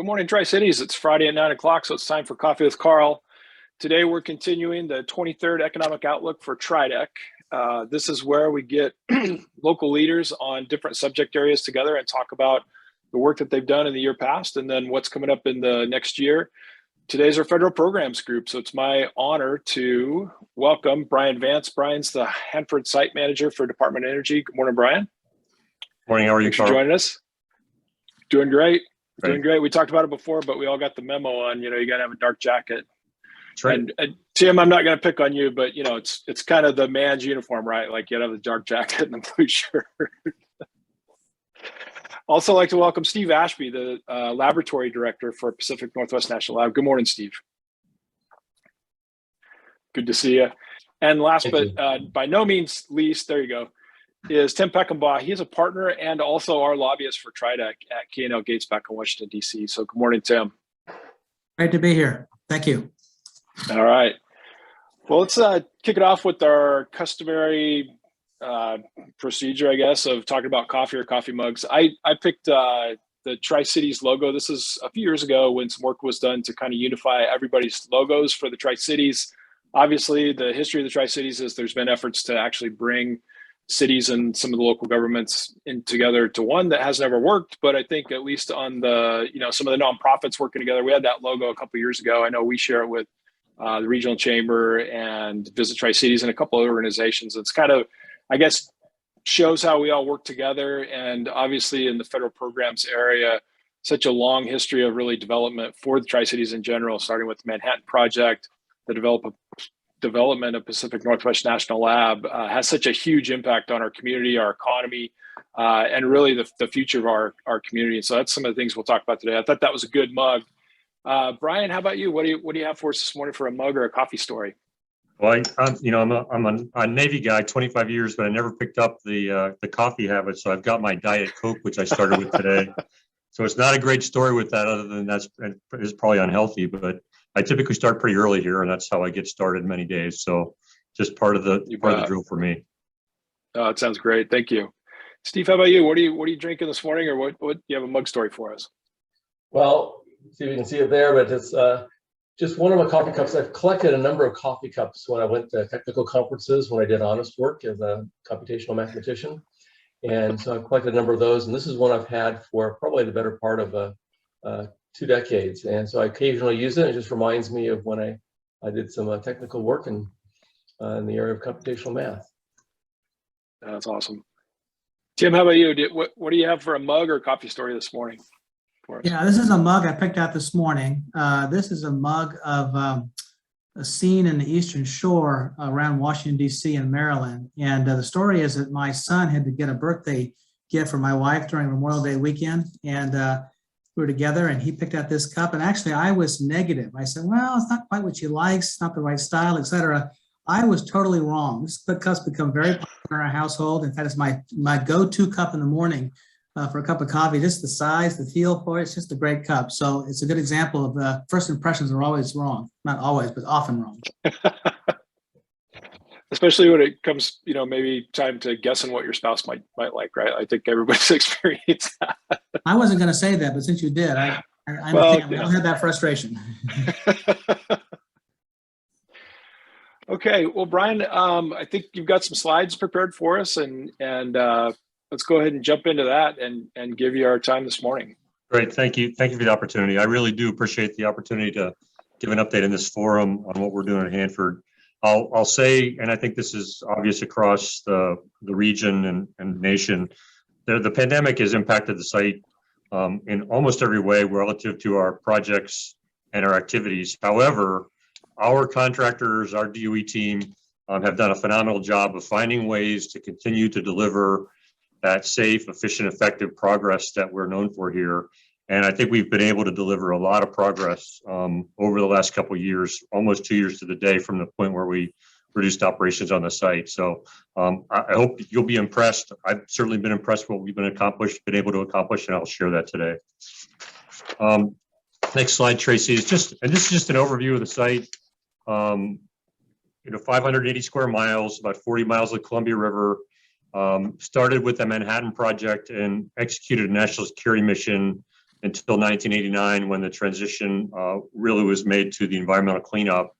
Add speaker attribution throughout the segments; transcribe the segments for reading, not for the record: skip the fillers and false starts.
Speaker 1: Good morning, Tri-Cities. It's Friday at 9 o'clock, so it's time for Coffee with Karl. Today, we're continuing the 23rd Economic Outlook for TRIDEC. This is where we get local leaders on different subject areas together and talk about the work that they've done in the year past and then what's coming up in the next year. Today's our federal programs group, so it's my honor to welcome Brian Vance. Brian's the Hanford site manager for Department of Energy. Good morning, Brian.
Speaker 2: Morning, how are you,
Speaker 1: Thanks for joining us. Doing great.
Speaker 2: Great.
Speaker 1: Doing great. We talked about it before, but we all got the memo on, you got to have a dark jacket.
Speaker 2: That's right.
Speaker 1: And Tim, I'm not going to pick on you, but it's kind of the man's uniform, right? Like you have the dark jacket and the blue shirt. Also like to welcome Steve Ashby, the laboratory director for Pacific Northwest National Lab. Good morning, Steve. Good to see you. And last but by no means least, there you go, is Tim Peckinpaugh. He's a partner and also our lobbyist for TRIDEC at PNL Gates back in Washington, D.C. So good morning, Tim.
Speaker 3: Great to be here. Thank you.
Speaker 1: All right. Well, let's kick it off with our customary procedure, I guess, of talking about coffee or coffee mugs. I picked the Tri-Cities logo. This is a few years ago when some work was done to kind of unify everybody's logos for the Tri-Cities. Obviously, the history of the Tri-Cities is there's been efforts to actually bring cities and some of the local governments in together to one that has never worked. But I think at least on the, some of the nonprofits working together, we had that logo a couple of years ago. I know we share it with the Regional Chamber and Visit Tri-Cities and a couple of organizations. It's kind of, I guess, shows how we all work together. And obviously in the federal programs area, such a long history of really development for the Tri-Cities in general, starting with the Manhattan Project, the development of Pacific Northwest National Lab has such a huge impact on our community, our economy, and really the future of our community. And so that's some of the things we'll talk about today. I thought that was a good mug. Brian, how about you? What do you have for us this morning for a mug or a coffee story?
Speaker 2: Well, I'm a Navy guy, 25 years, but I never picked up the coffee habit. So I've got my Diet Coke, which I started with today. So it's not a great story with that, other than it's probably unhealthy. But I typically start pretty early here, and that's how I get started many days. So just part of the drill for me.
Speaker 1: Oh, it sounds great. Thank you, Steve. How about you? What are you drinking this morning, or what do you have a mug story for us?
Speaker 4: Well, see if you can see it there, but it's just one of my coffee cups. I've collected a number of coffee cups when I went to technical conferences, when I did honest work as a computational mathematician. And so I've collected a number of those. And this is one I've had for probably the better part of 2 decades. And so I occasionally use it. It just reminds me of when I did some technical work in the area of computational math.
Speaker 1: That's awesome. Tim, how about you? What do you have for a mug or coffee story this morning?
Speaker 3: Yeah, this is a mug I picked out this morning. This is a mug of a scene in the Eastern Shore around Washington, D.C. and Maryland. And the story is that my son had to get a birthday gift for my wife during Memorial Day weekend. And we were together and he picked out this cup. And actually, I was negative. I said, well, it's not quite what she likes. It's not the right style, etc. I was totally wrong. This cup's become very popular in our household. In fact, it's my go-to cup in the morning. For a cup of coffee, just the size, the feel for it, it's just a great cup. So it's a good example of first impressions are always wrong. Not always, but often wrong.
Speaker 1: Especially when it comes, maybe time to guessing what your spouse might like, right? I think everybody's experienced that. I
Speaker 3: wasn't going to say that, but since you did, I don't have that frustration.
Speaker 1: Okay, well, Brian, I think you've got some slides prepared for us, and let's go ahead and jump into that and give you our time this morning.
Speaker 2: Great. Thank you. Thank you for the opportunity. I really do appreciate the opportunity to give an update in this forum on what we're doing at Hanford. I'll say, and I think this is obvious across the region and nation, the pandemic has impacted the site in almost every way relative to our projects and our activities. However, our contractors, our DOE team have done a phenomenal job of finding ways to continue to deliver that safe, efficient, effective progress that we're known for here. And I think we've been able to deliver a lot of progress over the last couple of years, almost 2 years to the day from the point where we reduced operations on the site. So I hope you'll be impressed. I've certainly been impressed with what we've been able to accomplish, and I'll share that today. Next slide, Tracy, is this is just an overview of the site. 580 square miles, about 40 miles of the Columbia River. Started with the Manhattan Project and executed a national security mission until 1989, when the transition really was made to the environmental cleanup.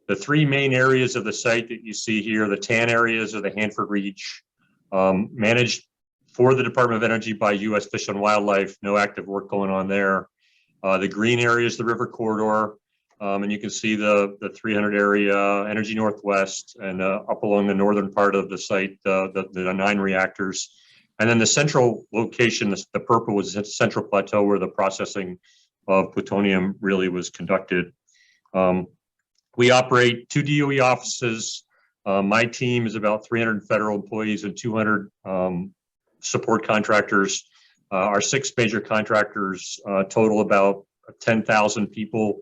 Speaker 2: The three main areas of the site that you see here, the tan areas are the Hanford Reach, managed for the Department of Energy by U.S. Fish and Wildlife, no active work going on there. The green area is the river corridor, and you can see the 300 area, Energy Northwest, and up along the northern part of the site, the 9 reactors. And then the central location, the purple, was the Central Plateau, where the processing of plutonium really was conducted. We operate 2 DOE offices. My team is about 300 federal employees and 200 support contractors. Our 6 major contractors total about 10,000 people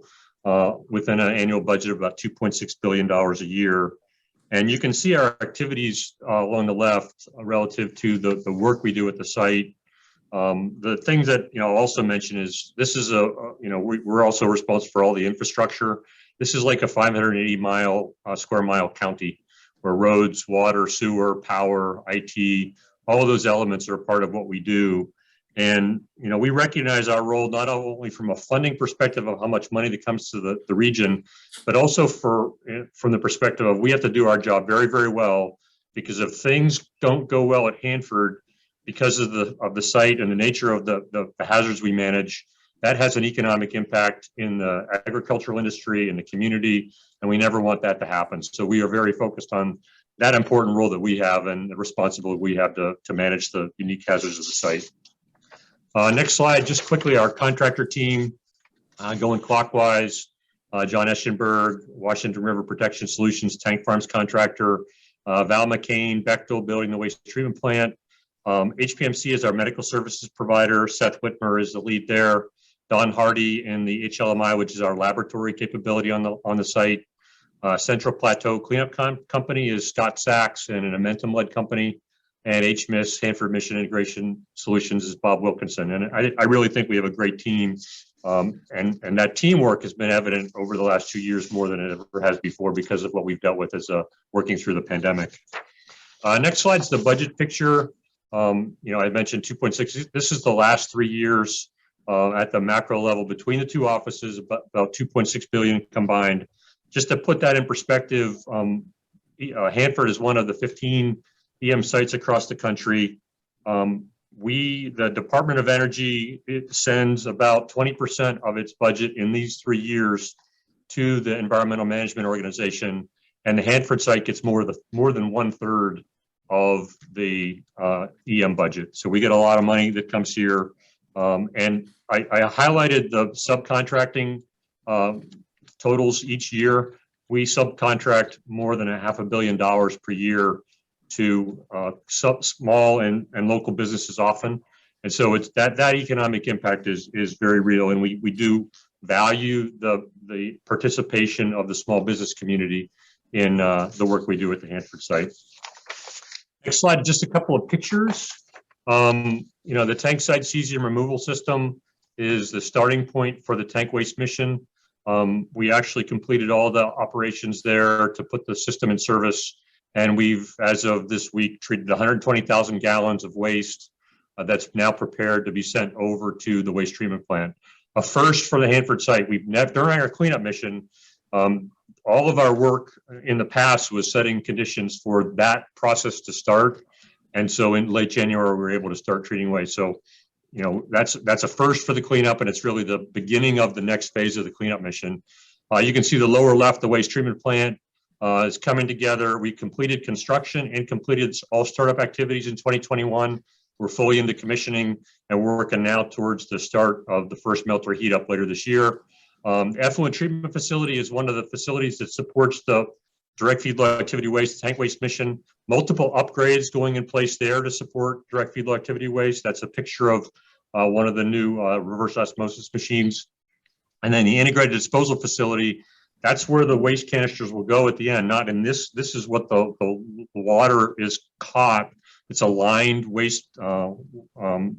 Speaker 2: within an annual budget of about $2.6 billion a year. And you can see our activities along the left relative to the work we do at the site. The things that I'll also mention is this is we're also responsible for all the infrastructure. This is like a 580 square mile county, where roads, water, sewer, power, IT, all of those elements are a part of what we do. And we recognize our role not only from a funding perspective of how much money that comes to the region, but also from the perspective of we have to do our job very, very well, because if things don't go well at Hanford because of the site and the nature of the hazards we manage, that has an economic impact in the agricultural industry and the community, and we never want that to happen. So we are very focused on that important role that we have and the responsibility we have to manage the unique hazards of the site. Next slide, just quickly, our contractor team, going clockwise, John Eschenberg, Washington River Protection Solutions, Tank Farms contractor, Val McCain, Bechtel, building the waste treatment plant. HPMC is our medical services provider. Seth Whitmer is the lead there. Don Hardy in the HLMI, which is our laboratory capability on the site. Central Plateau Cleanup Company is Scott Sachs and an Amentum-led company. And HMIS, Hanford Mission Integration Solutions, is Bob Wilkinson. And I really think we have a great team. And that teamwork has been evident over the last 2 years more than it ever has before, because of what we've dealt with as working through the pandemic. Next slide is the budget picture. I mentioned 2.6. This is the last 3 years at the macro level between the 2 offices, about 2.6 billion combined. Just to put that in perspective, Hanford is one of the 15 EM sites across the country. The Department of Energy, it sends about 20% of its budget in these 3 years to the Environmental Management Organization, and the Hanford site gets more than 1/3 of the EM budget. So we get a lot of money that comes here. And I highlighted the subcontracting totals each year. We subcontract more than $500 million per year to small and local businesses often. And so it's that economic impact is very real. And we do value the participation of the small business community in the work we do at the Hanford site. Next slide, just a couple of pictures. The tank site cesium removal system is the starting point for the tank waste mission. We actually completed all the operations there to put the system in service. And we've, as of this week, treated 120,000 gallons of waste that's now prepared to be sent over to the waste treatment plant. A first for the Hanford site. During our cleanup mission, all of our work in the past was setting conditions for that process to start. And so in late January, we were able to start treating waste. So, that's a first for the cleanup, and it's really the beginning of the next phase of the cleanup mission. You can see the lower left, the waste treatment plant is coming together. We completed construction and completed all startup activities in 2021. We're fully into commissioning, and we're working now towards the start of the first melter heat up later this year. Effluent treatment facility is one of the facilities that supports the direct feed low activity waste tank waste mission. Multiple upgrades going in place there to support direct feed low activity waste. That's a picture of one of the new reverse osmosis machines. And then the integrated disposal facility, that's where the waste canisters will go at the end. Not in this. This is what the water is caught. It's a lined waste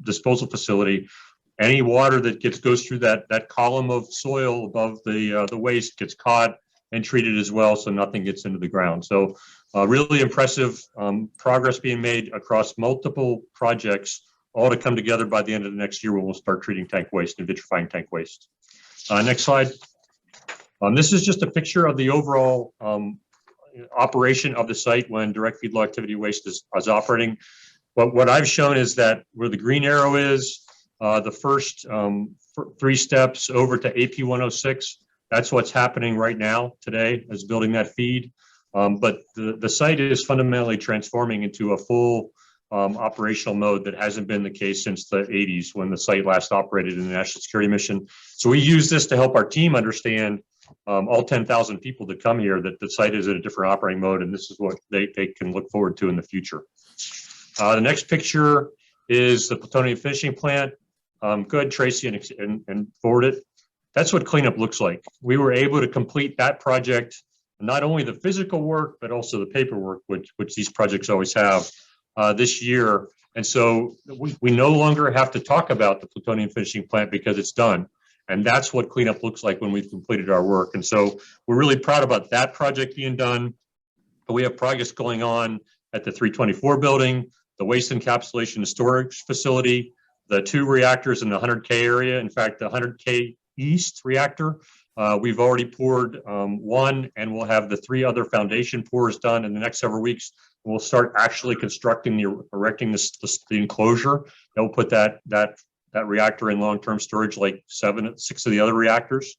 Speaker 2: disposal facility. Any water that goes through that column of soil above the waste gets caught and treated as well, so nothing gets into the ground. So really impressive progress being made across multiple projects all to come together by the end of the next year when we'll start treating tank waste and vitrifying tank waste. Next slide. This is just a picture of the overall operation of the site when direct feed low activity waste is operating. What I've shown is that where the green arrow is, the first 3 steps over to AP 106, that's what's happening right now today, is building that feed. But the site is fundamentally transforming into a full operational mode that hasn't been the case since the 80s when the site last operated in the National Security Mission. So we use this to help our team understand, all 10,000 people that come here, that the site is in a different operating mode, and this is what they can look forward to in the future. The next picture is the plutonium finishing plant. Go ahead, Tracy, and forward it. That's what cleanup looks like. We were able to complete that project, not only the physical work, but also the paperwork, which these projects always have, this year. And so we no longer have to talk about the plutonium finishing plant because it's done. And that's what cleanup looks like when we've completed our work. And so we're really proud about that project being done. But we have progress going on at the 324 building, the waste encapsulation and storage facility, the 2 reactors in the 100K area. In fact, the 100K East reactor, we've already poured 1, and we'll have the 3 other foundation pours done in the next several weeks. We'll start actually constructing erecting the enclosure that will put that reactor in long-term storage, like 6 of the other reactors.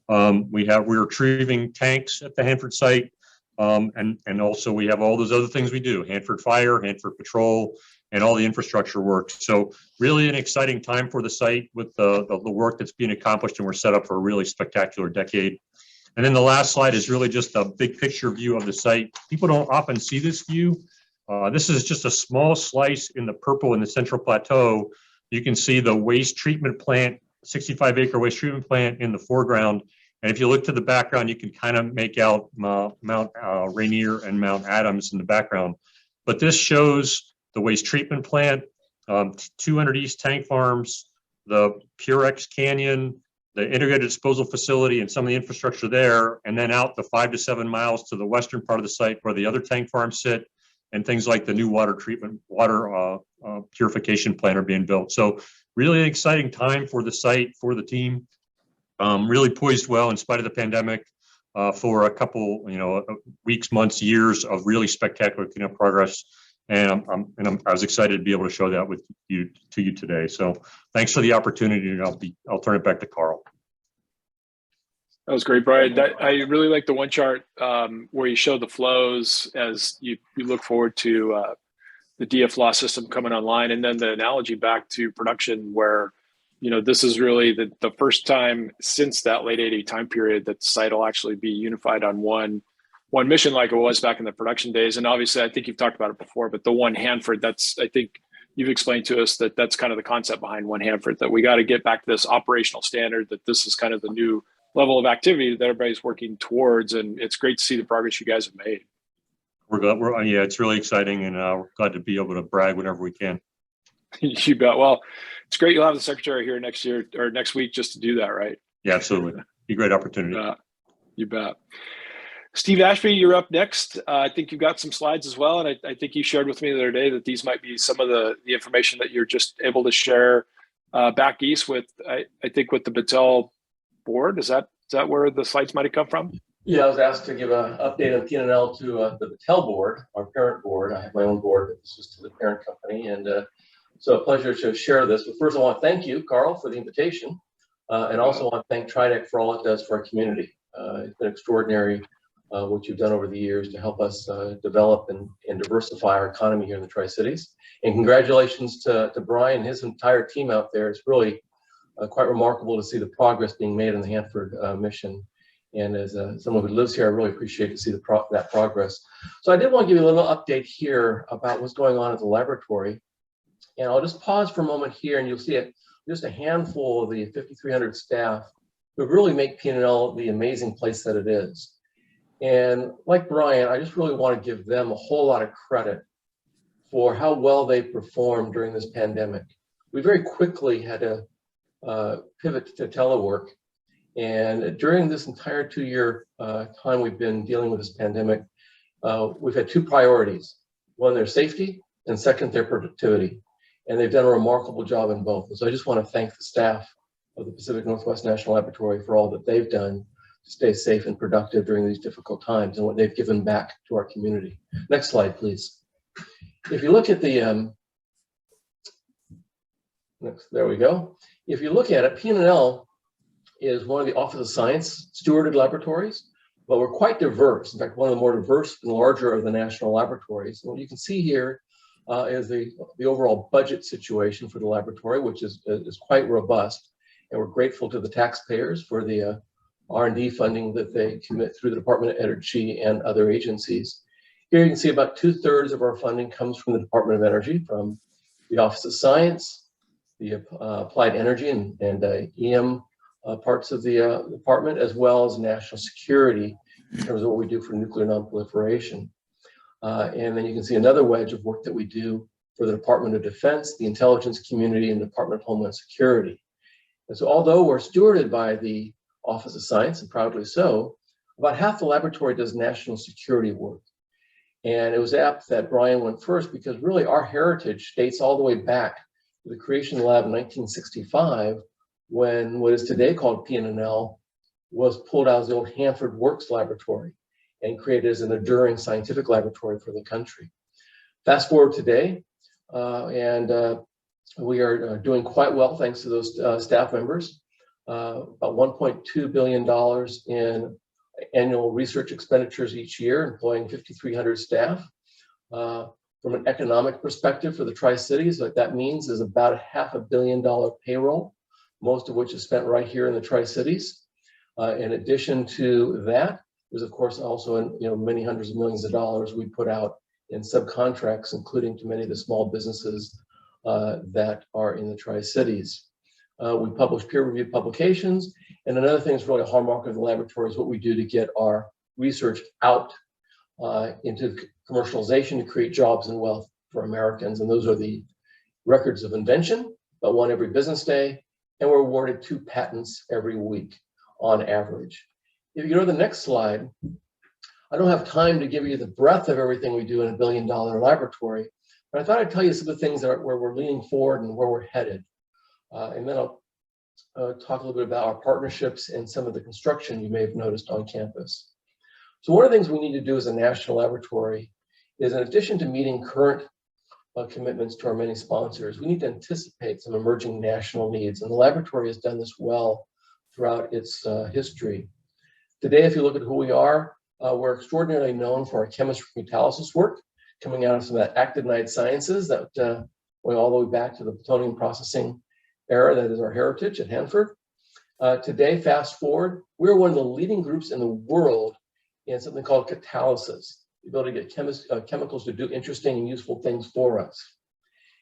Speaker 2: We're retrieving tanks at the Hanford site, and also we have all those other things we do: Hanford Fire, Hanford Patrol, and all the infrastructure work. So really an exciting time for the site with the work that's being accomplished, and we're set up for a really spectacular decade. And then the last slide is really just a big picture view of the site. People don't often see this view. This is just a small slice in the purple in the Central Plateau. You can see the waste treatment plant, 65-acre waste treatment plant in the foreground. And if you look to the background, you can kind of make out Mount Rainier and Mount Adams in the background. But this shows the waste treatment plant, 200 East tank farms, the Purex Canyon, the integrated disposal facility, and some of the infrastructure there, and then out the 5 to 7 miles to the western part of the site where the other tank farms sit, and things like the new water purification plant are being built. So really an exciting time for the site, for the team. Really poised well in spite of the pandemic for a couple, weeks, months, years of really spectacular cleanup progress. And I was excited to be able to show that to you today. So thanks for the opportunity, and I'll turn it back to Karl.
Speaker 1: That was great, Brian. I really like the one chart where you show the flows as you look forward to the DFLAW system coming online, and then the analogy back to production where, this is really the first time since that late 80 time period that the site will actually be unified on one mission like it was back in the production days. And obviously, I think you've talked about it before, but the one Hanford, I think you've explained to us that's kind of the concept behind one Hanford, that we got to get back to this operational standard, that this is kind of the new level of activity that everybody's working towards. And it's great to see the progress you guys have made.
Speaker 2: Yeah, it's really exciting, and we're glad to be able to brag whenever we can.
Speaker 1: You bet. Well, it's great you'll have the secretary here next year or next week just to do that, right?
Speaker 2: Yeah, absolutely. Be a great opportunity.
Speaker 1: You bet. Steve Ashby, you're up next. I think you've got some slides as well, and I think you shared with me the other day that these might be some of the information that you're just able to share back east with, I think, with the Battelle board. Is that where the slides might have come from?
Speaker 4: Yeah, I was asked to give an update on PNNL to the Battelle board, our parent board. I have my own board, but this was to the parent company, and so a pleasure to share this. But first, I want to thank you, Karl, for the invitation, and also want to thank TRIDEC for all it does for our community. It's been extraordinary what you've done over the years to help us develop and diversify our economy here in the Tri-Cities. And congratulations to Brian and his entire team out there. It's really quite remarkable to see the progress being made in the Hanford mission. And as someone who lives here, I really appreciate to see that progress. So I did want to give you a little update here about what's going on at the laboratory. And I'll just pause for a moment here, and you'll see just a handful of the 5,300 staff who really make PNNL the amazing place that it is. And like Brian, I just really want to give them a whole lot of credit for how well they performed during this pandemic. We very quickly had to pivot to telework. And during this entire 2-year time we've been dealing with this pandemic, we've had 2 priorities. One, their safety, and second, their productivity. and they've done a remarkable job in both. And so I just want to thank the staff of the Pacific Northwest National Laboratory for all that they've done to stay safe and productive during these difficult times and what they've given back to our community. Next slide, please. If you look at the, there we go. If you look at it, PNNL is one of the Office of Science stewarded laboratories, but we're quite diverse. In fact, one of the more diverse and larger of the national laboratories. And what you can see here is the overall budget situation for the laboratory, which is quite robust. And we're grateful to the taxpayers for the R&D funding that they commit through the Department of Energy and other agencies. Here you can see about 2/3 of our funding comes from the Department of Energy, from the Office of Science, the Applied Energy and EM parts of the department, as well as national security in terms of what we do for nuclear nonproliferation. And then you can see another wedge of work that we do for the Department of Defense, the intelligence community, and the Department of Homeland Security. And so although we're stewarded by the Office of Science, and proudly so, about half the laboratory does national security work. And it was apt that Brian went first because really our heritage dates all the way back to the creation of the lab in 1965, when what is today called PNNL was pulled out of the old Hanford Works laboratory and created as an enduring scientific laboratory for the country. Fast forward today, we are doing quite well thanks to those staff members. About $1.2 billion in annual research expenditures each year, employing 5,300 staff. From an economic perspective for the Tri-Cities, what that means is about a $500 million payroll, most of which is spent right here in the Tri-Cities. In addition to that, there's of course also many hundreds of millions of dollars we put out in subcontracts, including to many of the small businesses that are in the Tri-Cities. We publish peer-reviewed publications, and another thing that's really a hallmark of the laboratory is what we do to get our research out into commercialization to create jobs and wealth for Americans. And those are the records of invention, about one every business day, and we're awarded 2 patents every week on average. If you go to the next slide, I don't have time to give you the breadth of everything we do in a $1 billion laboratory, but I thought I'd tell you some of the things where we're leaning forward and where we're headed. And then I'll talk a little bit about our partnerships and some of the construction you may have noticed on campus. So one of the things we need to do as a national laboratory is, in addition to meeting current commitments to our many sponsors, we need to anticipate some emerging national needs. And the laboratory has done this well throughout its history. Today, if you look at who we are, we're extraordinarily known for our chemistry catalysis work, coming out of some of that actinide sciences that going all the way back to the plutonium processing era that is our heritage at Hanford. Today, fast forward, we're one of the leading groups in the world in something called catalysis, the ability to get chemicals to do interesting and useful things for us.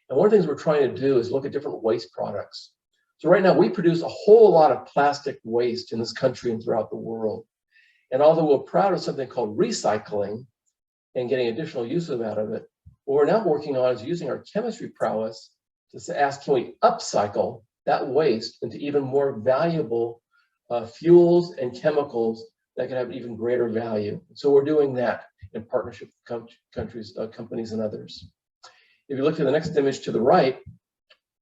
Speaker 4: And one of the things we're trying to do is look at different waste products. So right now we produce a whole lot of plastic waste in this country and throughout the world. And although we're proud of something called recycling and getting additional use out of it, what we're now working on is using our chemistry prowess to ask, can we upcycle that waste into even more valuable fuels and chemicals that can have even greater value? So we're doing that in partnership with companies and others. If you look at the next image to the right,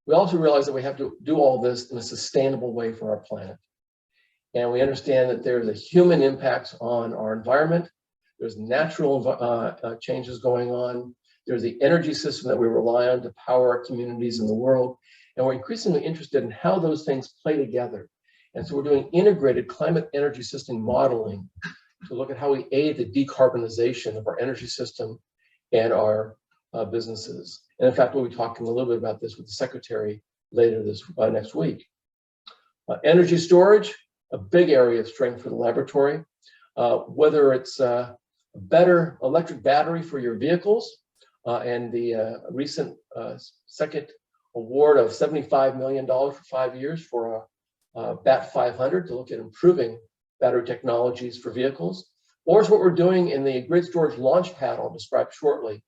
Speaker 4: we also realize that we have to do all this in a sustainable way for our planet. And we understand that there's a human impact on our environment. There's natural changes going on. There's the energy system that we rely on to power our communities in the world. And we're increasingly interested in how those things play together. And so we're doing integrated climate energy system modeling to look at how we aid the decarbonization of our energy system and our businesses. And in fact, we'll be talking a little bit about this with the Secretary later next week. Energy storage, a big area of strength for the laboratory, whether it's a better electric battery for your vehicles, and the recent second award of $75 million for 5 years for a BAT 500 to look at improving battery technologies for vehicles, or it's what we're doing in the grid storage launch pad I'll describe shortly,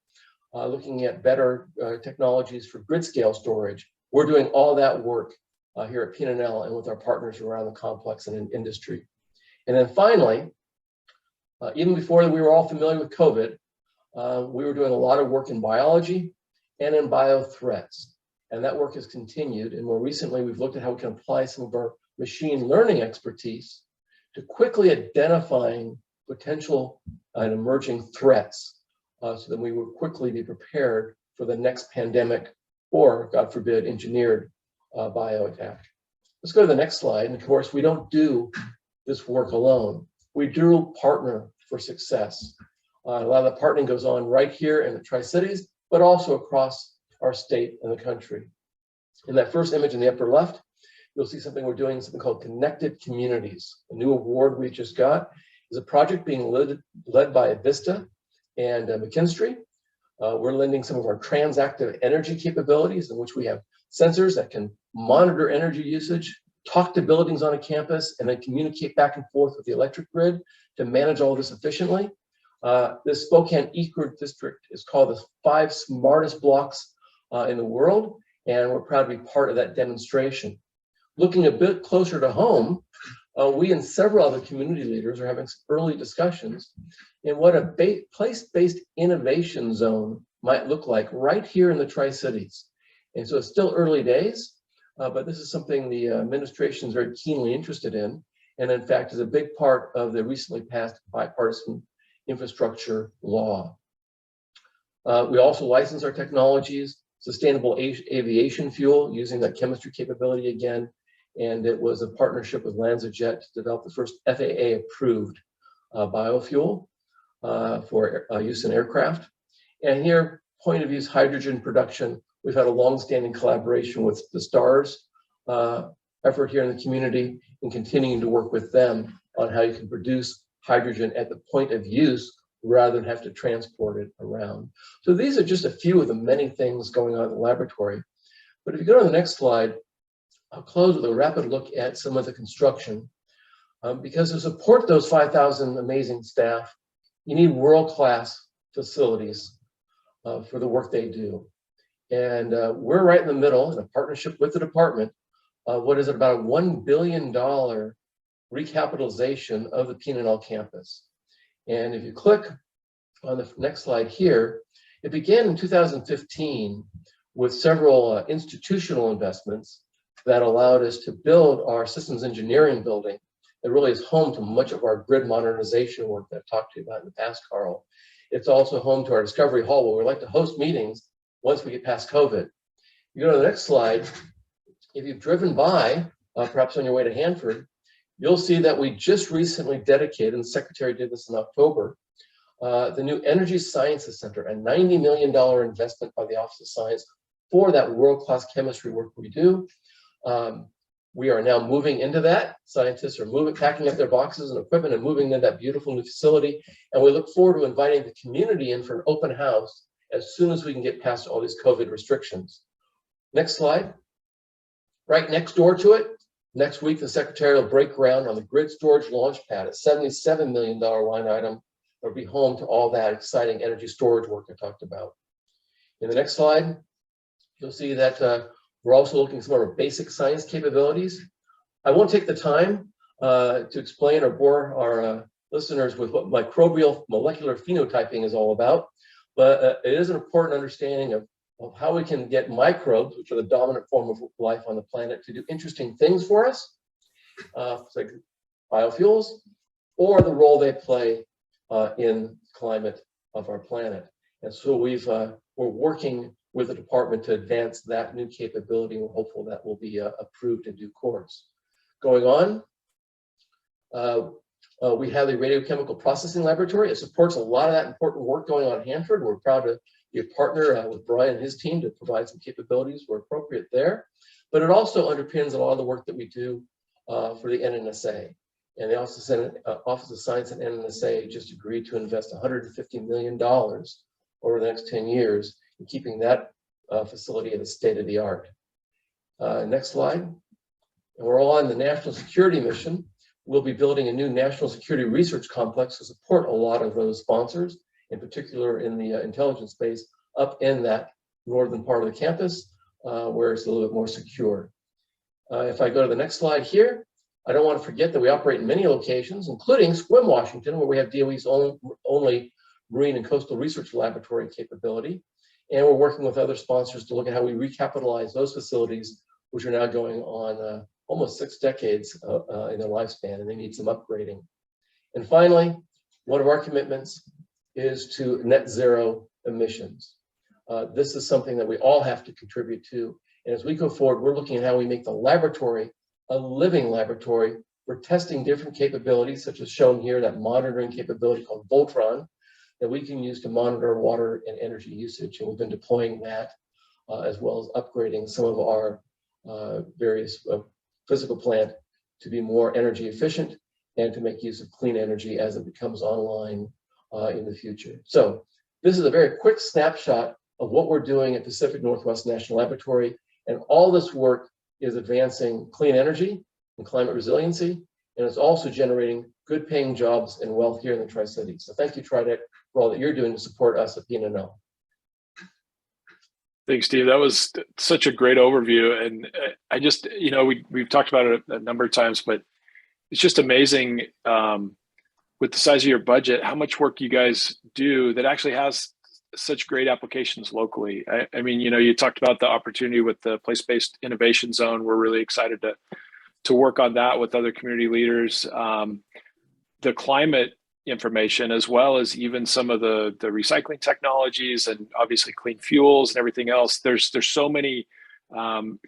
Speaker 4: looking at better technologies for grid scale storage. We're doing all that work here at PNNL and with our partners around the complex and in industry. And then finally, even before we were all familiar with COVID, we were doing a lot of work in biology and in biothreats. And that work has continued. And more recently, we've looked at how we can apply some of our machine learning expertise to quickly identifying potential and emerging threats so that we will quickly be prepared for the next pandemic or, God forbid, engineered bio attack. Let's go to the next slide. And of course, we don't do this work alone. We do partner for success. A lot of the partnering goes on right here in the Tri-Cities, but also across our state and the country. In that first image in the upper left, you'll see something we're doing, something called Connected Communities. A new award we just got is a project being led by Vista and McKinstry. We're lending some of our transactive energy capabilities in which we have sensors that can monitor energy usage, talk to buildings on a campus, and then communicate back and forth with the electric grid to manage all this efficiently. This Spokane Eco District is called the 5 smartest blocks in the world, and we're proud to be part of that demonstration. Looking a bit closer to home, we and several other community leaders are having some early discussions in what a place-based innovation zone might look like right here in the Tri-Cities. And so it's still early days, but this is something the administration is very keenly interested in, and in fact is a big part of the recently passed bipartisan infrastructure law. We also license our technologies, sustainable aviation fuel using that chemistry capability again, and it was a partnership with LanzaJet to develop the first FAA-approved biofuel for use in aircraft. And here, point of use hydrogen production. We've had a long-standing collaboration with the STARS effort here in the community and continuing to work with them on how you can produce hydrogen at the point of use rather than have to transport it around. So these are just a few of the many things going on in the laboratory. But if you go to the next slide, I'll close with a rapid look at some of the construction. Because to support those 5,000 amazing staff, you need world-class facilities for the work they do. And we're right in the middle in a partnership with the department. What is it, about a $1 billion recapitalization of the PNNL campus. And if you click on the next slide here, it began in 2015 with several institutional investments that allowed us to build our systems engineering building. It really is home to much of our grid modernization work that I've talked to you about in the past, Karl. It's also home to our Discovery Hall, where we like to host meetings once we get past COVID. You go to the next slide. If you've driven by, perhaps on your way to Hanford, you'll see that we just recently dedicated, and the Secretary did this in October, the new Energy Sciences Center, a $90 million investment by the Office of Science for that world-class chemistry work we do. We are now moving into that. Scientists are packing up their boxes and equipment and moving into that beautiful new facility. And we look forward to inviting the community in for an open house as soon as we can get past all these COVID restrictions. Next slide. Right next door to it, next week, the Secretary will break ground on the grid storage launch pad, a $77 million line item that will be home to all that exciting energy storage work I talked about. In the next slide, you'll see that we're also looking at some of our basic science capabilities. I won't take the time to explain or bore our listeners with what microbial molecular phenotyping is all about, but it is an important understanding of how we can get microbes, which are the dominant form of life on the planet, to do interesting things for us, like biofuels, or the role they play in the climate of our planet. And so we're working with the department to advance that new capability. We're hopeful that will be approved in due course. Going on, we have the radiochemical processing laboratory. It supports a lot of that important work going on at Hanford. We're proud to be a partner with Brian and his team to provide some capabilities where appropriate there. But it also underpins a lot of the work that we do for the NNSA. And the Office of Science and NNSA just agreed to invest $150 million over the next 10 years in keeping that facility at a state-of-the-art. Next slide. And we're all on the national security mission. We'll be building a new national security research complex to support a lot of those sponsors, in particular in the intelligence space, up in that northern part of the campus, where it's a little bit more secure. If I go to the next slide here, I don't want to forget that we operate in many locations, including Sequim, Washington, where we have DOE's only Marine and Coastal Research Laboratory capability. And we're working with other sponsors to look at how we recapitalize those facilities, which are now going on almost 6 decades in their lifespan, and they need some upgrading. And finally, one of our commitments is to net zero emissions. This is something that we all have to contribute to. And as we go forward, we're looking at how we make the laboratory a living laboratory. We're testing different capabilities, such as shown here, that monitoring capability called Voltron, that we can use to monitor water and energy usage. And we've been deploying that as well as upgrading some of our various physical plant to be more energy efficient and to make use of clean energy as it becomes online in the future. So this is a very quick snapshot of what we're doing at Pacific Northwest National Laboratory. And all this work is advancing clean energy and climate resiliency, and it's also generating good paying jobs and wealth here in the Tri-Cities. So thank you, TRIDEC, for all that you're doing to support us at PNNL.
Speaker 1: Thanks, Steve. That was such a great overview. And I just, we've talked about it a number of times, but it's just amazing with the size of your budget, how much work you guys do that actually has such great applications locally. I mean, you talked about the opportunity with the place-based innovation zone. We're really excited to work on that with other community leaders. The climate information, as well as even some of the recycling technologies and obviously clean fuels and everything else. There's so many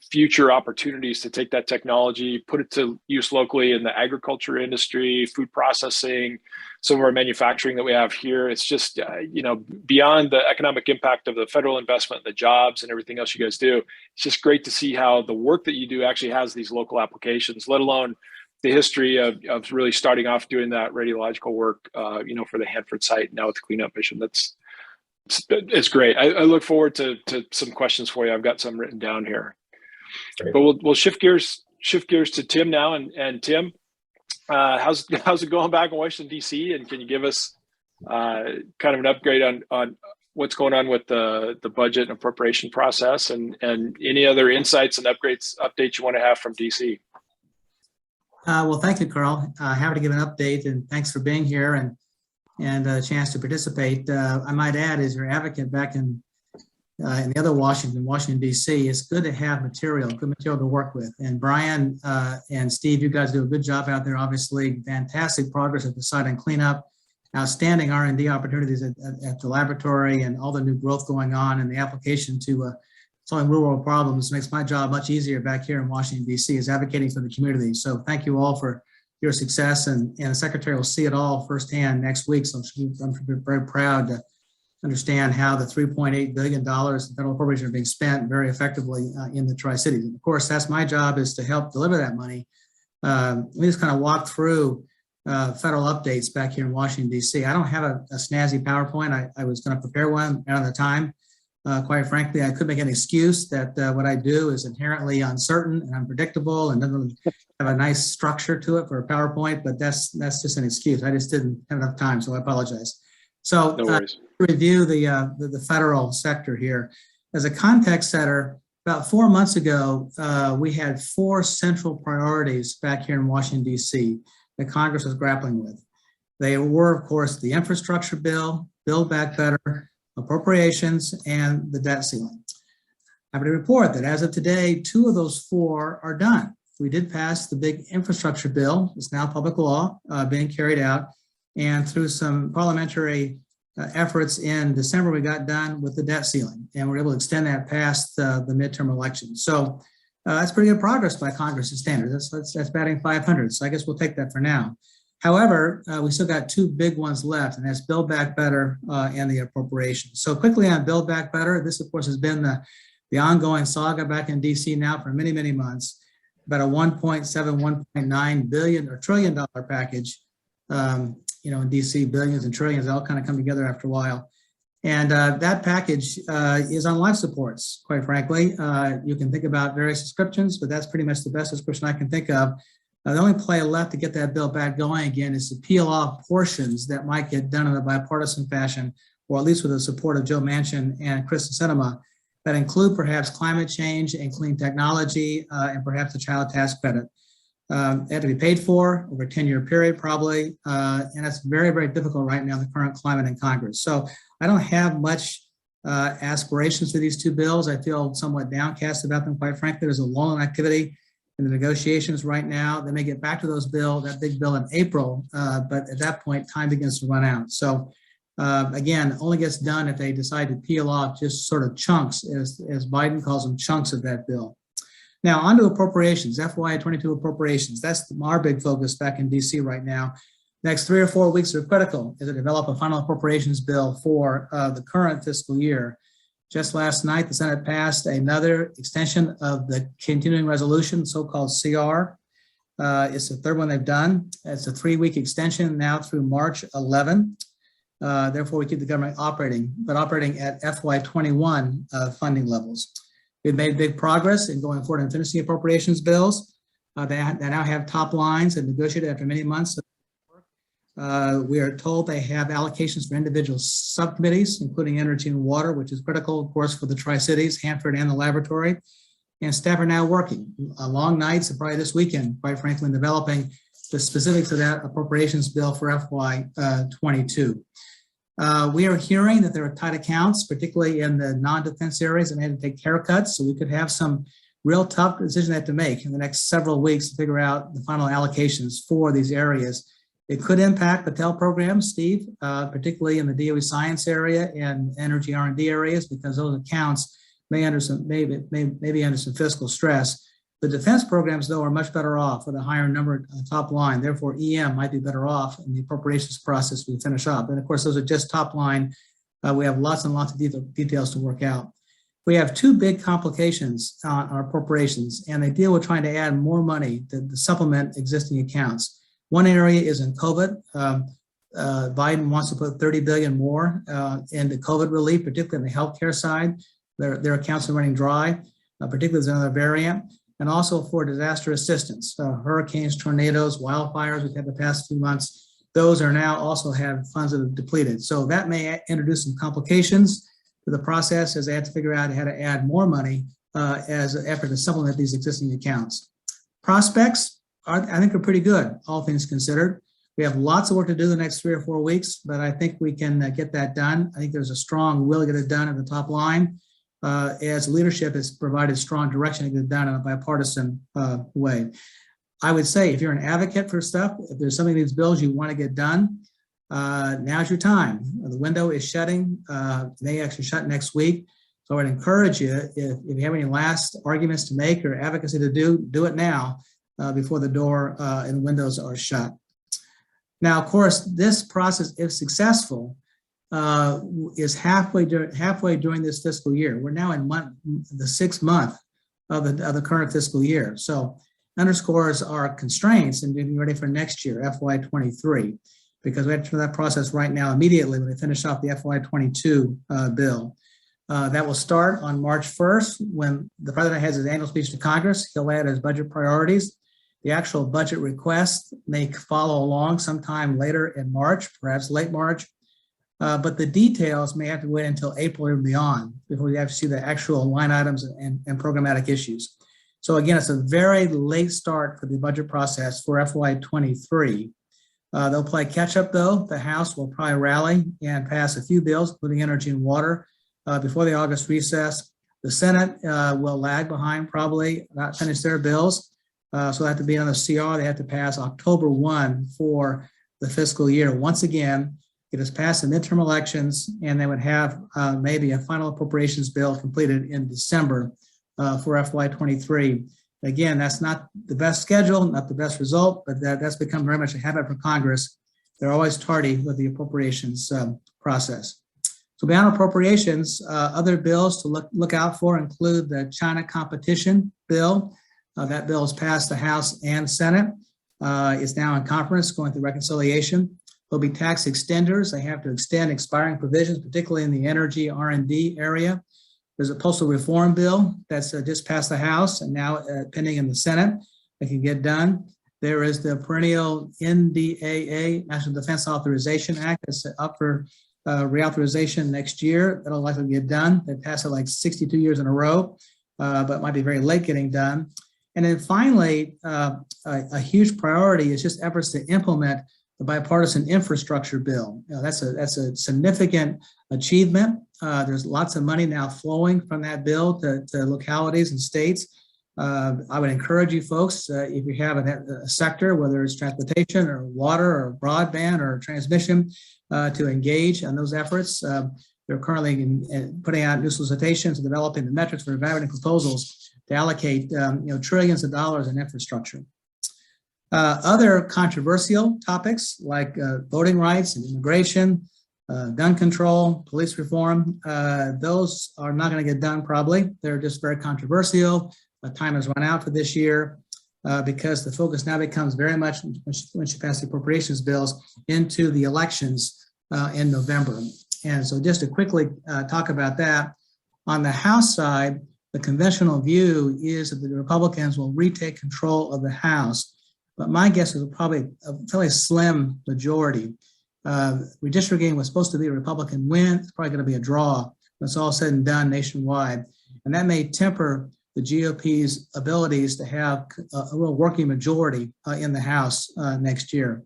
Speaker 1: future opportunities to take that technology, put it to use locally in the agriculture industry, food processing, some of our manufacturing that we have here. It's just, beyond the economic impact of the federal investment, the jobs and everything else you guys do, it's just great to see how the work that you do actually has these local applications, let alone the history of really starting off doing that radiological work, for the Hanford site, now with the cleanup mission. It's great. I look forward to some questions for you. I've got some written down here. Great. But we'll shift gears to Tim now. And Tim, how's it going back in Washington, D.C.? And can you give us kind of an upgrade on what's going on with the budget and appropriation process, and any other insights and updates you want to have from D.C.?
Speaker 3: Well, thank you, Karl. Happy to give an update, and thanks for being here and a chance to participate. I might add, as your advocate back in the other Washington, D.C., it's good to have good material to work with. And Brian and Steve, you guys do a good job out there, obviously. Fantastic progress at the site on cleanup, outstanding R&D opportunities at the laboratory, and all the new growth going on, and the application to solving real world problems makes my job much easier back here in Washington, D.C., is advocating for the community. So thank you all for your success, and the Secretary will see it all firsthand next week. So I'm very proud to understand how the $3.8 billion in federal appropriations are being spent very effectively in the Tri-Cities. And of course, that's my job, is to help deliver that money. Let me just kind of walk through federal updates back here in Washington, D.C. I don't have a snazzy PowerPoint. I was going to prepare one out of the time. Quite frankly, I could make an excuse that what I do is inherently uncertain and unpredictable and doesn't really have a nice structure to it for a PowerPoint, but that's just an excuse. I just didn't have enough time, so I apologize. So
Speaker 1: no worries.
Speaker 3: To review the federal sector here. As a context setter, about 4 months ago, we had 4 central priorities back here in Washington, D.C. that Congress was grappling with. They were, of course, the infrastructure bill, Build Back Better, appropriations, and the debt ceiling. I'm happy to report that as of today, 2 of those 4 are done. We did pass the big infrastructure bill. It's now public law being carried out. And through some parliamentary efforts in December, we got done with the debt ceiling, and we're able to extend that past the midterm election. So that's pretty good progress by Congress's standards. That's batting 500. So I guess we'll take that for now. However, we still got 2 big ones left, and that's Build Back Better and the appropriations. So quickly on Build Back Better, this of course has been the ongoing saga back in DC now for many, many months. About a $1.7, $1.9 billion or $1 trillion package. In DC, billions and trillions, they all kind of come together after a while. And that package is on life supports, quite frankly. You can think about various descriptions, but that's pretty much the best description I can think of. The only play left to get that bill back going again is to peel off portions that might get done in a bipartisan fashion, or at least with the support of Joe Manchin and Kristen Sinema, that include perhaps climate change and clean technology and perhaps the child tax credit. They have to be paid for over a 10-year period probably, and that's very, very difficult right now in the current climate in Congress. So I don't have much aspirations for these two bills. I feel somewhat downcast about them, quite frankly. There's a lull in activity in the negotiations right now. They may get back to that big bill in April, but at that point, time begins to run out. So again, only gets done if they decide to peel off just sort of chunks, as Biden calls them, chunks of that bill. Now, on to appropriations, FY22 appropriations. That's our big focus back in DC right now. Next 3 or 4 weeks are critical as they develop a final appropriations bill for the current fiscal year. Just last night, the Senate passed another extension of the continuing resolution, so-called CR. It's the third one they've done. It's a 3-week extension now through March 11. Therefore, we keep the government operating, but operating at FY21 funding levels. We've made big progress in going forward and finishing appropriations bills. They now have top lines and negotiated after many months. We are told they have allocations for individual subcommittees, including energy and water, which is critical, of course, for the Tri-Cities, Hanford, and the laboratory. And staff are now working long nights and probably this weekend, quite frankly, in developing the specifics of that appropriations bill for FY22. We are hearing that there are tight accounts, particularly in the non-defense areas, and they had to take haircuts. So we could have some real tough decisions they have to make in the next several weeks to figure out the final allocations for these areas. It could impact Patel programs, Steve, particularly in the DOE science area and energy R&D areas, because those accounts may be under some fiscal stress. The defense programs, though, are much better off with a higher number top line. Therefore, EM might be better off in the appropriations process we finish up. And of course, those are just top line. We have lots and lots of details to work out. We have two big complications on our appropriations, and they deal with trying to add more money to supplement existing accounts. One area is in COVID. Biden wants to put $30 billion more into COVID relief, particularly on the healthcare side. Their accounts are running dry, particularly as another variant, and also for disaster assistance. Hurricanes, tornadoes, wildfires we've had the past few months, those are now also have funds that have depleted. So that may introduce some complications to the process as they have to figure out how to add more money as an effort to supplement these existing accounts. Prospects, I think, are pretty good, all things considered. We have lots of work to do the next 3 or 4 weeks, but I think we can get that done. I think there's a strong will to get it done at the top line, as leadership has provided strong direction to get it done in a bipartisan way. I would say if you're an advocate for stuff, if there's something in these bills you want to get done, now's your time. The window is shutting, may actually shut next week. So I'd encourage you, if you have any last arguments to make or advocacy to do it now before the door and windows are shut. Now, of course, this process, if successful, is halfway during this fiscal year. We're now in the 6th month of the current fiscal year. So underscores our constraints in being ready for next year, FY23, because we have to do that process right now immediately when we finish off the FY22 bill. That will start on March 1st when the president has his annual speech to Congress. He'll add his budget priorities. The actual budget request may follow along sometime later in March, perhaps late March. But the details may have to wait until April or beyond before we have to see the actual line items and programmatic issues. So again, it's a very late start for the budget process for FY23. They'll play catch up though. The House will probably rally and pass a few bills, including energy and water, before the August recess. The Senate will lag behind, probably not finish their bills. So they have to be on the CR. They have to pass October 1 for the fiscal year. Once again, it has passed the midterm elections, and they would have maybe a final appropriations bill completed in December for FY23. Again, that's not the best schedule, not the best result, but that's become very much a habit for Congress. They're always tardy with the appropriations process. So beyond appropriations, other bills to look out for include the China competition bill. That bill has passed the House and Senate. It's now in conference, going through reconciliation. There'll be tax extenders. They have to extend expiring provisions, particularly in the energy R&D area. There's a postal reform bill that's just passed the House and now pending in the Senate. That can get done. There is the perennial NDAA, National Defense Authorization Act, that's up for reauthorization next year. That'll likely get done. They passed it like 62 years in a row, but might be very late getting done. And then finally, a huge priority is just efforts to implement the bipartisan infrastructure bill. That's a significant achievement. There's lots of money now flowing from that bill to localities and states. I would encourage you folks, if you have a sector, whether it's transportation or water or broadband or transmission, to engage in those efforts. They're currently putting out new solicitations and developing the metrics for evaluating proposals to allocate trillions of dollars in infrastructure. Other controversial topics like voting rights and immigration, gun control, police reform, those are not going to get done probably. They're just very controversial. Time has run out for this year because the focus now becomes very much, when she passed the appropriations bills, into the elections in November. And so just to quickly talk about that, on the House side, the conventional view is that the Republicans will retake control of the House, but my guess is probably a fairly slim majority. Redistricting was supposed to be a Republican win. It's probably going to be a draw when it's all said and done nationwide. And that may temper the GOP's abilities to have a real working majority in the House next year.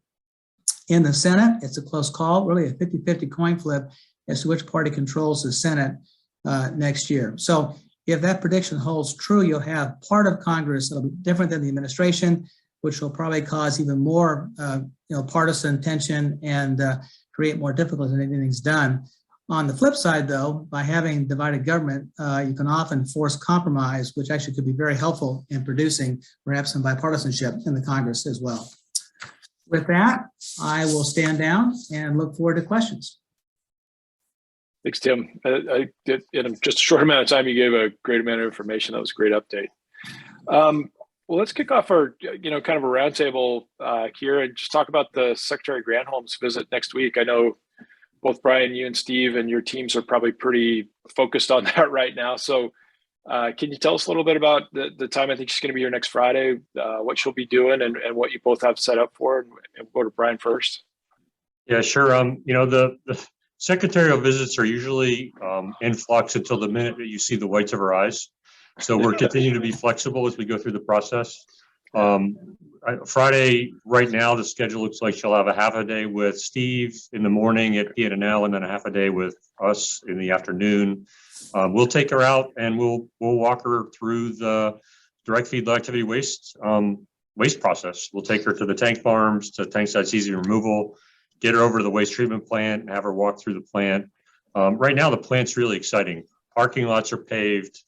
Speaker 3: In the Senate, it's a close call, really a 50-50 coin flip as to which party controls the Senate next year. So if that prediction holds true, you'll have part of Congress that'll be different than the administration, which will probably cause even more partisan tension and create more difficulty than anything's done. On the flip side, though, by having divided government, you can often force compromise, which actually could be very helpful in producing perhaps some bipartisanship in the Congress as well. With that, I will stand down and look forward to questions.
Speaker 1: Thanks, Tim. I did, in just a short amount of time, you gave a great amount of information. That was a great update. Well, let's kick off our, kind of a roundtable here and just talk about the Secretary Granholm's visit next week. I know both Brian, you and Steve and your teams are probably pretty focused on that right now. So can you tell us a little bit about the time? I think she's going to be here next Friday, what she'll be doing and what you both have set up for. And we'll go to Brian first.
Speaker 2: Yeah, sure. The secretarial visits are usually in flux until the minute that you see the whites of her eyes. So we're continuing to be flexible as we go through the process. Friday, right now, the schedule looks like she'll have a half a day with Steve in the morning at PNNL and then a half a day with us in the afternoon. We'll take her out and we'll walk her through the direct feed low activity waste process. We'll take her to the tank farms, to tank site seizing removal, get her over to the waste treatment plant and have her walk through the plant. Right now, the plant's really exciting. Parking lots are paved.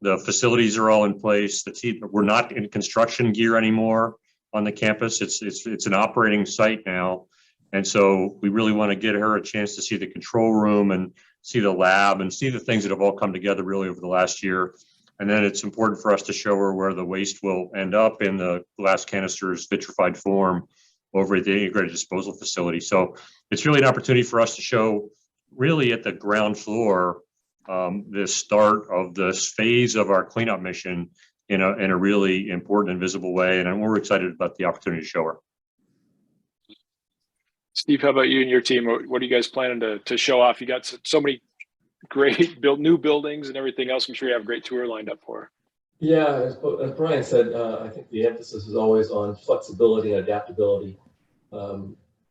Speaker 2: The facilities are all in place. We're not in construction gear anymore on the campus. It's an operating site now. And so we really want to get her a chance to see the control room and see the lab and see the things that have all come together really over the last year. And then it's important for us to show her where the waste will end up in the glass canisters, vitrified form over at the integrated disposal facility. So it's really an opportunity for us to show really at the ground floor the start of this phase of our cleanup mission in a really important and visible way. And we're excited about the opportunity to show her.
Speaker 1: Steve, how about you and your team? What are you guys planning to show off? You got so many great new buildings and everything else. I'm sure you have a great tour lined up for her.
Speaker 4: Yeah, as Brian said, I think the emphasis is always on flexibility and adaptability.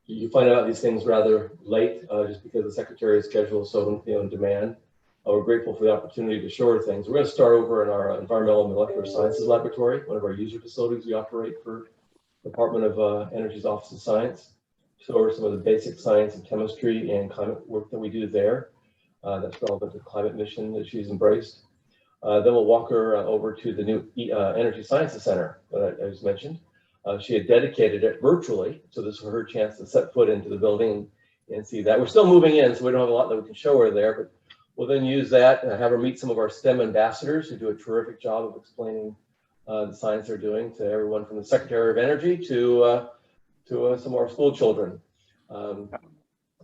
Speaker 4: You find out these things rather late just because the Secretary's schedule is so in demand. We're grateful for the opportunity to show her things. We're going to start over in our Environmental and Molecular Sciences Laboratory, one of our user facilities we operate for Department of Energy's Office of Science. Show her some of the basic science and chemistry and climate work that we do there. That's relevant to the climate mission that she's embraced. Then we'll walk her over to the new Energy Sciences Center that I just mentioned. She had dedicated it virtually, so this was her chance to set foot into the building and see that. We're still moving in, so we don't have a lot that we can show her there, but we'll then use that and have her meet some of our STEM ambassadors who do a terrific job of explaining the science they're doing to everyone from the Secretary of Energy to some of our school children. And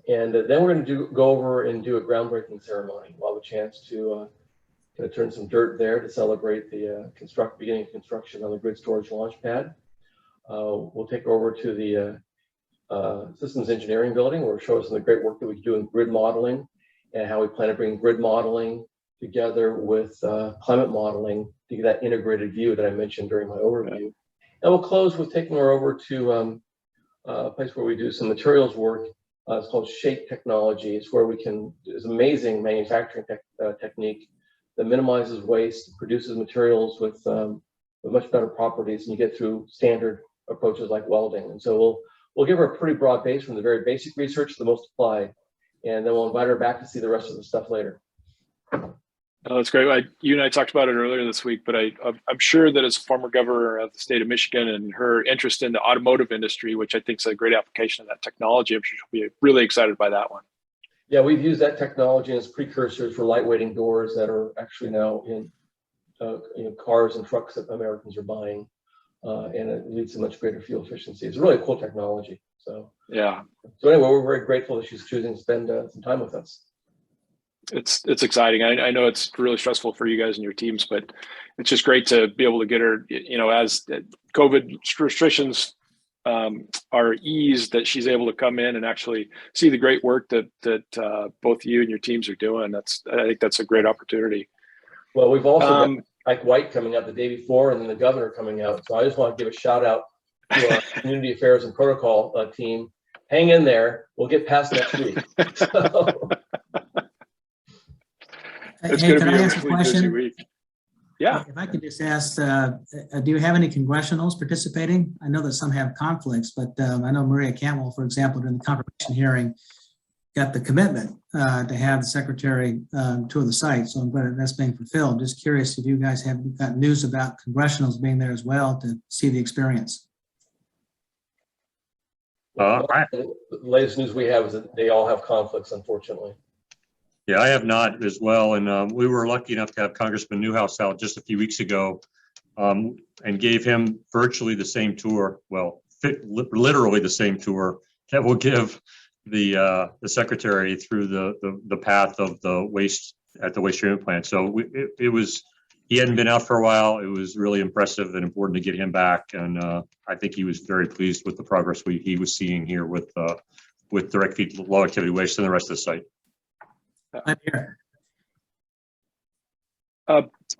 Speaker 4: then we're going to go over and do a groundbreaking ceremony. We'll have a chance to turn some dirt there to celebrate the beginning of construction on the grid storage launch pad. We'll take her over to the systems engineering building where we'll show us some of the great work that we do in grid modeling and how we plan to bring grid modeling together with climate modeling to get that integrated view that I mentioned during my overview. And we'll close with taking her over to place where we do some materials work. It's called Shape Technology. It's where we can, it's amazing manufacturing technique that minimizes waste, produces materials with much better properties, and you get through standard approaches like welding. And so we'll give her a pretty broad base from the very basic research to the most applied, and then we'll invite her back to see the rest of the stuff later.
Speaker 1: Oh, that's great. You and I talked about it earlier this week, but I'm sure that as a former governor of the state of Michigan and her interest in the automotive industry, which I think is a great application of that technology, I'm sure she'll be really excited by that one.
Speaker 4: Yeah, we've used that technology as precursors for lightweighting doors that are actually now in cars and trucks that Americans are buying, and it leads to much greater fuel efficiency. It's really a cool technology. So
Speaker 1: yeah.
Speaker 4: So anyway, we're very grateful that she's choosing to spend some time with us.
Speaker 1: It's exciting. I know it's really stressful for you guys and your teams, but it's just great to be able to get her, as COVID restrictions are eased, that she's able to come in and actually see the great work that both you and your teams are doing. I think that's a great opportunity.
Speaker 4: Well, we've also got Mike White coming out the day before, and then the governor coming out. So I just want to give a shout out to our community affairs and protocol team. Hang in there. We'll get past next week.
Speaker 1: It's
Speaker 3: Hey,
Speaker 1: going to
Speaker 3: can
Speaker 1: be
Speaker 3: I
Speaker 1: a
Speaker 3: ask a
Speaker 1: really busy
Speaker 3: question?
Speaker 1: week. Yeah.
Speaker 3: If I could just ask, do you have any congressionals participating? I know that some have conflicts, but I know Maria Cantwell, for example, during the confirmation hearing, got the commitment to have the secretary tour the site. So I'm glad that's being fulfilled. Just curious if you guys have got news about congressionals being there as well to see the experience.
Speaker 4: The latest news we have is that they all have conflicts, unfortunately.
Speaker 2: Yeah, I have not as well. And we were lucky enough to have Congressman Newhouse out just a few weeks ago and gave him virtually the same tour. Well, literally the same tour that will give the secretary through the path of the waste at the waste treatment plant. So he hadn't been out for a while. It was really impressive and important to get him back. And I think he was very pleased with the progress he was seeing here with direct feed low activity waste and the rest of the site.
Speaker 3: I'm here.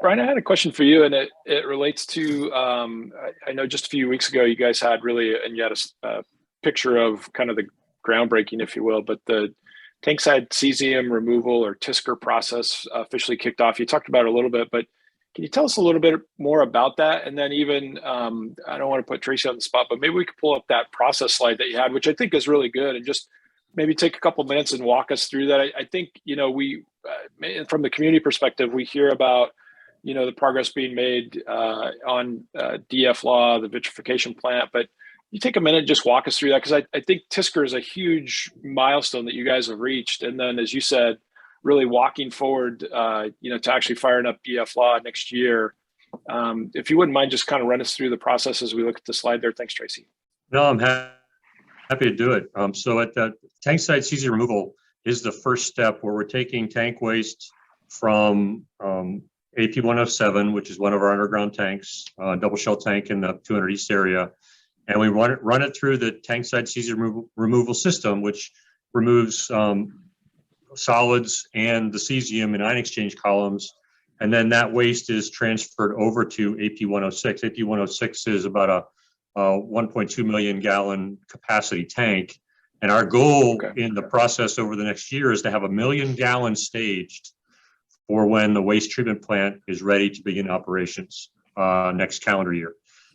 Speaker 1: Brian, I had a question for you, and it relates to, I know just a few weeks ago, you guys had and you had a picture of kind of the groundbreaking, if you will, but the tankside cesium removal or TSCR process officially kicked off. You talked about it a little bit, but can you tell us a little bit more about that? And then even, I don't want to put Tracy on the spot, but maybe we could pull up that process slide that you had, which I think is really good, and just maybe take a couple minutes and walk us through that. I think, we, from the community perspective, we hear about, the progress being made on DF law, the vitrification plant, but you take a minute and just walk us through that, because I think TSCR is a huge milestone that you guys have reached. And then, as you said, really walking forward, to actually firing up DF law next year. If you wouldn't mind just kind of run us through the process as we look at the slide there. Thanks, Tracy.
Speaker 2: No, I'm happy to do it. So at the tank site cesium removal is the first step where we're taking tank waste from AP 107, which is one of our underground tanks, double shell tank in the 200 East area. And we run it through the tank site cesium removal system, which removes solids and the cesium in ion exchange columns. And then that waste is transferred over to AP 106. AP 106 is about a 1.2 million gallon capacity tank. And our goal in the process over the next year is to have 1 million gallons staged for when the waste treatment plant is ready to begin operations next calendar year.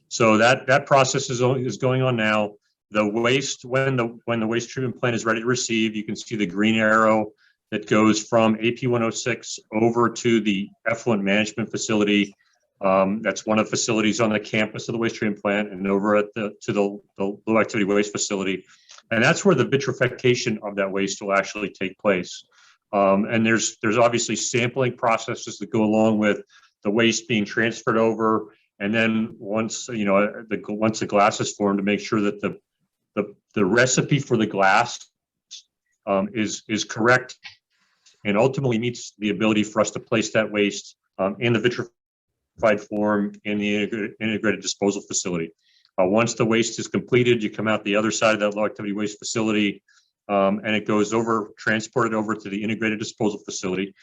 Speaker 2: So that process is going on now. The waste, when the waste treatment plant is ready to receive, you can see the green arrow that goes from AP 106 over to the effluent management facility. That's one of the facilities on the campus of the waste treatment plant, and over to the low activity waste facility. And that's where the vitrification of that waste will actually take place. And there's obviously sampling processes that go along with the waste being transferred over. And then once the glass is formed, to make sure that the recipe for the glass is correct and ultimately meets the ability for us to place that waste in the vitrified form in the integrated disposal facility. Once the waste is completed, you come out the other side of that low activity waste facility, and it goes transported over to the integrated disposal facility.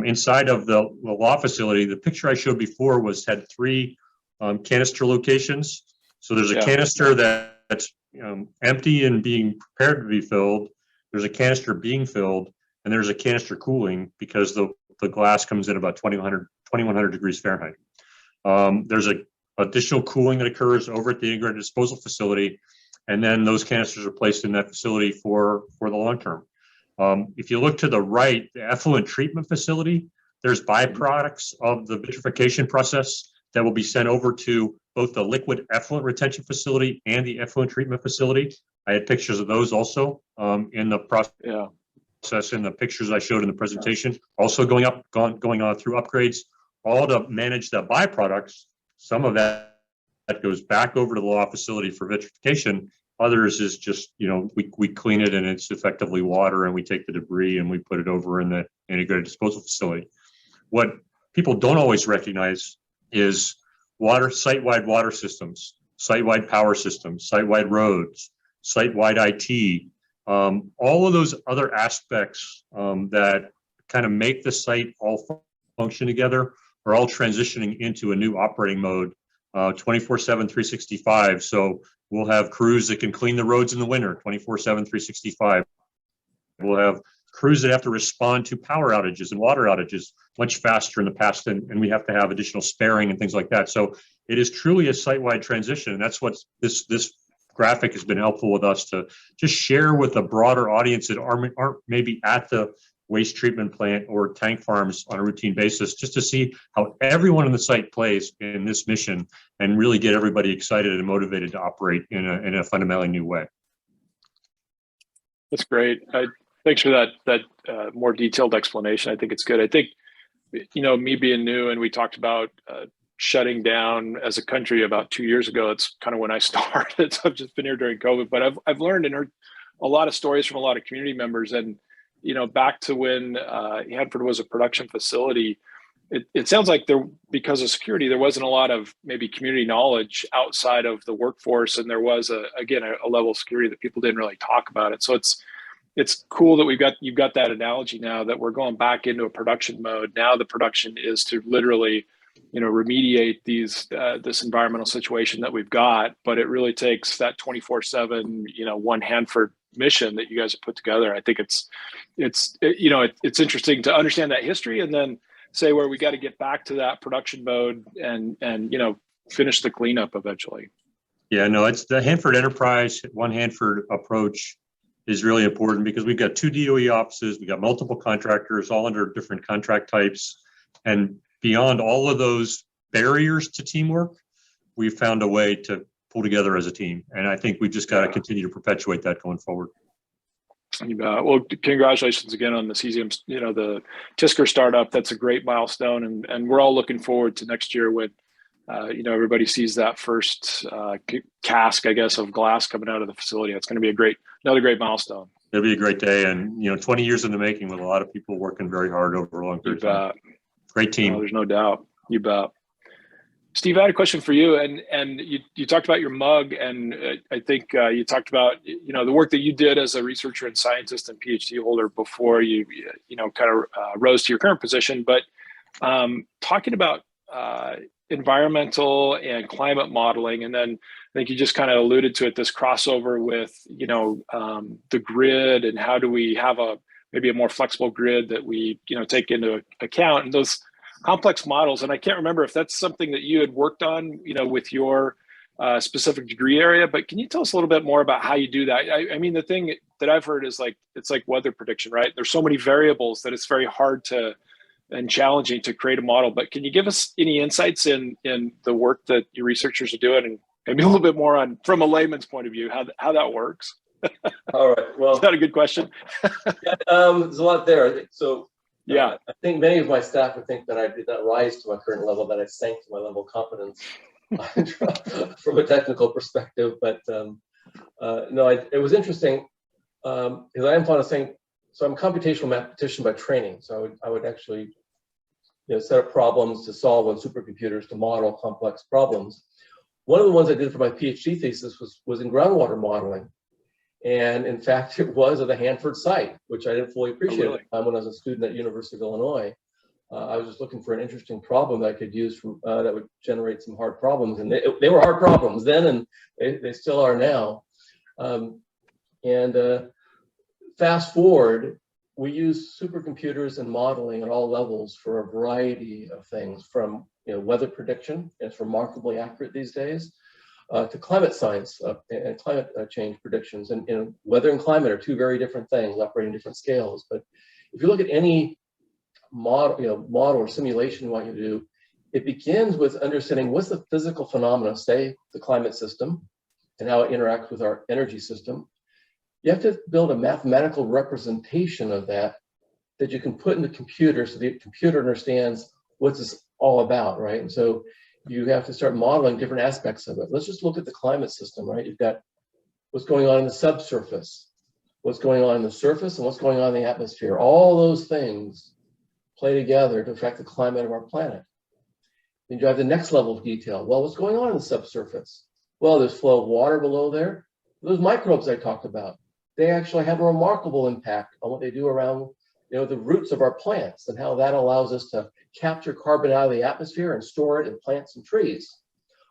Speaker 2: Inside of the law facility, the picture I showed before had 3 canister locations. So there's a canister that's empty and being prepared to be filled. There's a canister being filled, and there's a canister cooling because the glass comes in about 2100 degrees Fahrenheit. There's a additional cooling that occurs over at the integrated disposal facility, and then those canisters are placed in that facility for the long term. If you look to the right, the effluent treatment facility, there's byproducts of the vitrification process that will be sent over to both the liquid effluent retention facility and the effluent treatment facility. I had pictures of those also in the process in the pictures I showed in the presentation, also going on through upgrades, all to manage the byproducts. Some of that goes back over to the law facility for vitrification. Others is just, we clean it and it's effectively water, and we take the debris and we put it over in the integrated disposal facility. What people don't always recognize is site-wide water systems, site-wide power systems, site-wide roads, site-wide IT, all of those other aspects that kind of make the site all function together are all transitioning into a new operating mode, 24/7, 365. So we'll have crews that can clean the roads in the winter, 24/7, 365. We'll have crews that have to respond to power outages and water outages much faster in the past, and we have to have additional sparing and things like that. So it is truly a site-wide transition, and that's what this graphic has been helpful with us to just share with a broader audience that aren't maybe at the waste treatment plant or tank farms on a routine basis, just to see how everyone on the site plays in this mission and really get everybody excited and motivated to operate in a fundamentally new way.
Speaker 1: That's great. Thanks for that more detailed explanation. I think it's good. I think, me being new, and we talked about shutting down as a country about 2 years ago. It's kind of when I started. So I've just been here during COVID, but I've learned and heard a lot of stories from a lot of community members. And back to when Hanford was a production facility, it sounds like because of security, there wasn't a lot of maybe community knowledge outside of the workforce, and there was a level of security that people didn't really talk about it. So it's cool that you've got that analogy now that we're going back into a production mode. Now the production is to literally remediate this environmental situation that we've got, but it really takes that 24/7 one Hanford mission that you guys have put together. I think it's interesting to understand that history and then say where we got to get back to that production mode and finish the cleanup eventually.
Speaker 2: Yeah, no, it's the Hanford enterprise, one Hanford approach is really important because we've got 2 DOE offices, we got multiple contractors, all under different contract types, and beyond all of those barriers to teamwork, we've found a way to pull together as a team. And I think we've just got to continue to perpetuate that going forward.
Speaker 1: Well, congratulations again on the cesium, the Tisker startup. That's a great milestone. And we're all looking forward to next year when, everybody sees that first cask, I guess, of glass coming out of the facility. It's going to be another great milestone. It'll
Speaker 2: be a great day. And, 20 years in the making with a lot of people working very hard over a long period of time. Great team.
Speaker 1: There's no doubt. You bet. Steve, I had a question for you, and you talked about your mug, and I think you talked about the work that you did as a researcher and scientist and PhD holder before you rose to your current position. But talking about environmental and climate modeling, and then I think you just kind of alluded to it, this crossover with the grid, and how do we have maybe a more flexible grid that we take into account, and those complex models. And I can't remember if that's something that you had worked on, with your specific degree area, but can you tell us a little bit more about how you do that? I mean, the thing that I've heard is it's like weather prediction, right? There's so many variables that it's very hard and challenging to create a model, but can you give us any insights in the work that your researchers are doing, and maybe a little bit more on, from a layman's point of view, how that works?
Speaker 4: All right. Well,
Speaker 1: is that a good question?
Speaker 4: There's a lot there. I think so.
Speaker 1: Yeah.
Speaker 4: I think many of my staff would think that I did not rise to my current level, that I sank to my level of competence from a technical perspective. But no, it was interesting because I am fond of saying, so I'm a computational mathematician by training. So I would actually set up problems to solve on supercomputers to model complex problems. One of the ones I did for my PhD thesis was in groundwater modeling. And in fact, it was at the Hanford site, which I didn't fully appreciate at the time when I was a student at University of Illinois. I was just looking for an interesting problem that I could use that would generate some hard problems. And they were hard problems then, and they still are now. Fast forward, we use supercomputers and modeling at all levels for a variety of things, from weather prediction, it's remarkably accurate these days, to climate science and climate change predictions. And weather and climate are two very different things, operating different scales. But if you look at any model, model or simulation you want you to do, it begins with understanding what's the physical phenomena, say the climate system, and how it interacts with our energy system. You have to build a mathematical representation of that you can put in the computer so the computer understands what's this all about, right? And so you have to start modeling different aspects of it. Let's just look at the climate system, right? You've got what's going on in the subsurface, what's going on in the surface, and what's going on in the atmosphere. All those things play together to affect the climate of our planet. Then you have the next level of detail. Well, what's going on in the subsurface? Well, there's flow of water below there. Those microbes I talked about, they actually have a remarkable impact on what they do around the roots of our plants and how that allows us to capture carbon out of the atmosphere and store it in plants and trees.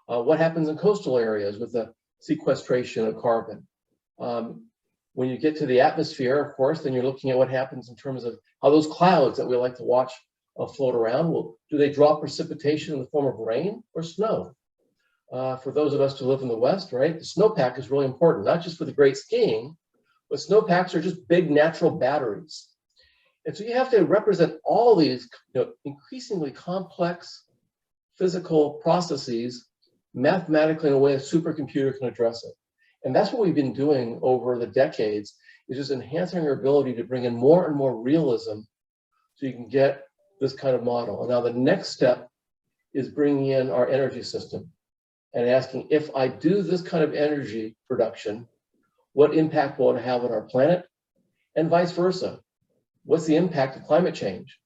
Speaker 4: What happens in coastal areas with the sequestration of carbon? When you get to the atmosphere, of course, then you're looking at what happens in terms of how those clouds that we like to watch float around. Well, do they drop precipitation in the form of rain or snow? For those of us who live in the West, right, the snowpack is really important, not just for the great skiing, but snowpacks are just big natural batteries. And so you have to represent all these increasingly complex physical processes mathematically in a way a supercomputer can address it. And that's what we've been doing over the decades, is just enhancing our ability to bring in more and more realism so you can get this kind of model. And now the next step is bringing in our energy system and asking, if I do this kind of energy production, what impact will it have on our planet, and vice versa? What's the impact of climate change?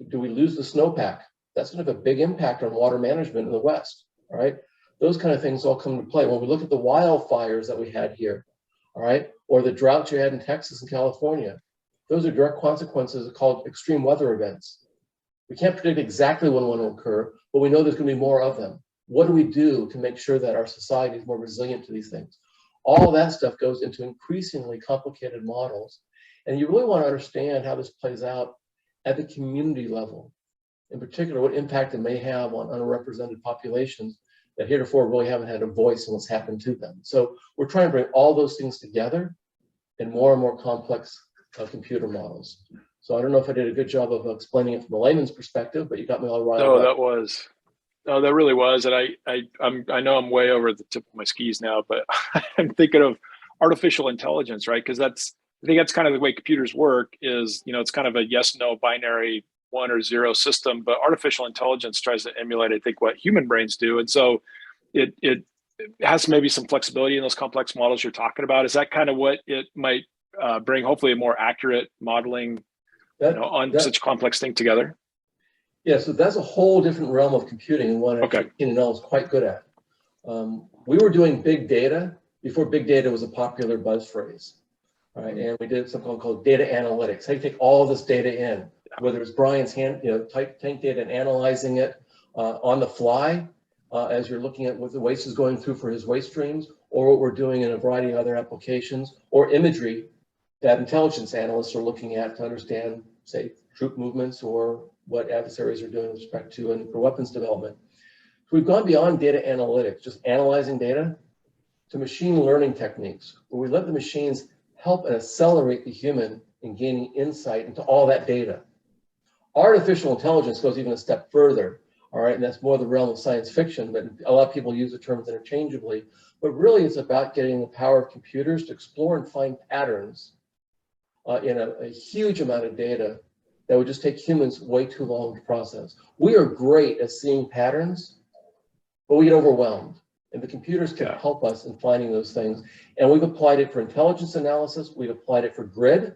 Speaker 4: Do we lose the snowpack? That's going to have a big impact on water management in the West, all right? Those kind of things all come into play. When we look at the wildfires that we had here, all right, or the drought you had in Texas and California, those are direct consequences called extreme weather events. We can't predict exactly when one will occur, but we know there's going to be more of them. What do we do to make sure that our society is more resilient to these things? All that stuff goes into increasingly complicated models. And you really want to understand how this plays out at the community level. In particular, what impact it may have on underrepresented populations that heretofore really haven't had a voice in what's happened to them. So we're trying to bring all those things together in more and more complex computer models. So I don't know if I did a good job of explaining it from a layman's perspective, but you got me all right.
Speaker 1: No, that was. No, that really was. And I know I'm way over the tip of my skis now, but I'm thinking of artificial intelligence, right? Because I think that's kind of the way computers work is, it's kind of a yes/no binary 1 or 0 system, but artificial intelligence tries to emulate, I think, what human brains do. And so it has maybe some flexibility in those complex models you're talking about. Is that kind of what it might bring, hopefully a more accurate modeling on such a complex thing together?
Speaker 4: Yeah, so that's a whole different realm of computing, and one PNNL is quite good at. We were doing big data before big data was a popular buzz phrase. Right, and we did something called data analytics. How do you take all this data in, whether it's Brian's tank data and analyzing it on the fly as you're looking at what the waste is going through for his waste streams, or what we're doing in a variety of other applications, or imagery that intelligence analysts are looking at to understand, say, troop movements or what adversaries are doing with respect to nuclear weapons development. So we've gone beyond data analytics, just analyzing data, to machine learning techniques, where we let the machines help and accelerate the human in gaining insight into all that data. Artificial intelligence goes even a step further, all right, and that's more the realm of science fiction, but a lot of people use the terms interchangeably, but really it's about getting the power of computers to explore and find patterns in a huge amount of data that would just take humans way too long to process. We are great at seeing patterns, but we get overwhelmed. And the computers can help us in finding those things. And we've applied it for intelligence analysis. We've applied it for grid,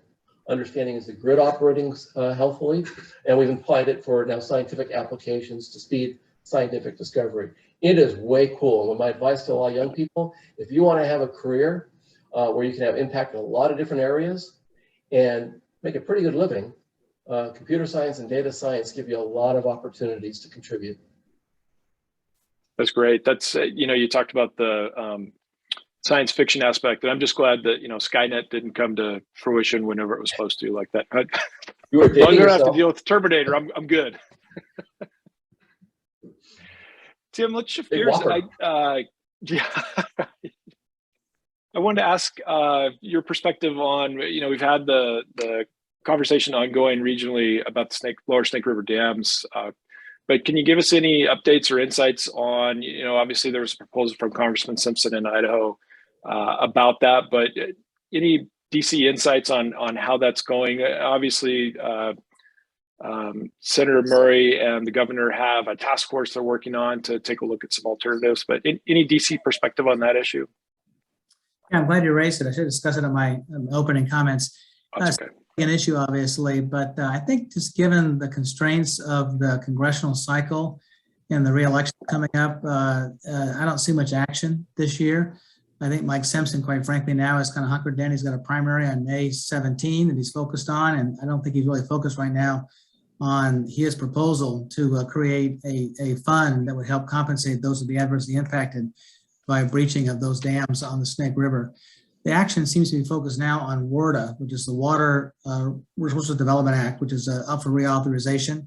Speaker 4: understanding is the grid operating healthfully. And we've applied it for now scientific applications to speed scientific discovery. It is way cool. And my advice to a lot of young people, if you want to have a career where you can have impact in a lot of different areas and make a pretty good living, computer science and data science give you a lot of opportunities to contribute.
Speaker 1: That's great. That's, you talked about the science fiction aspect. And I'm just glad that, Skynet didn't come to fruition whenever it was supposed to, like that.
Speaker 4: You were
Speaker 1: As long
Speaker 4: dating
Speaker 1: as I don't have
Speaker 4: yourself.
Speaker 1: to deal with Terminator, I'm good. Tim, let's shift
Speaker 4: Big
Speaker 1: gears.
Speaker 4: whopper.
Speaker 1: Yeah. I wanted to ask your perspective on, we've had the conversation ongoing regionally about the Lower Snake River dams, but can you give us any updates or insights on, obviously there was a proposal from Congressman Simpson in Idaho about that, but any DC insights on how that's going? Obviously, Senator Murray and the governor have a task force they're working on to take a look at some alternatives, but any DC perspective on that issue?
Speaker 3: Yeah, I'm glad you raised it. I should discuss it in my opening comments.
Speaker 1: That's okay.
Speaker 3: An issue, obviously, but I think just given the constraints of the congressional cycle and the re-election coming up, I don't see much action this year. I think Mike Simpson, quite frankly, now is kind of hunkered down. He's got a primary on May 17 that he's focused on, and I don't think he's really focused right now on his proposal to create a fund that would help compensate those who would be adversely impacted by breaching of those dams on the Snake River. The action seems to be focused now on WRDA, which is the Water Resources Development Act, which is up for reauthorization.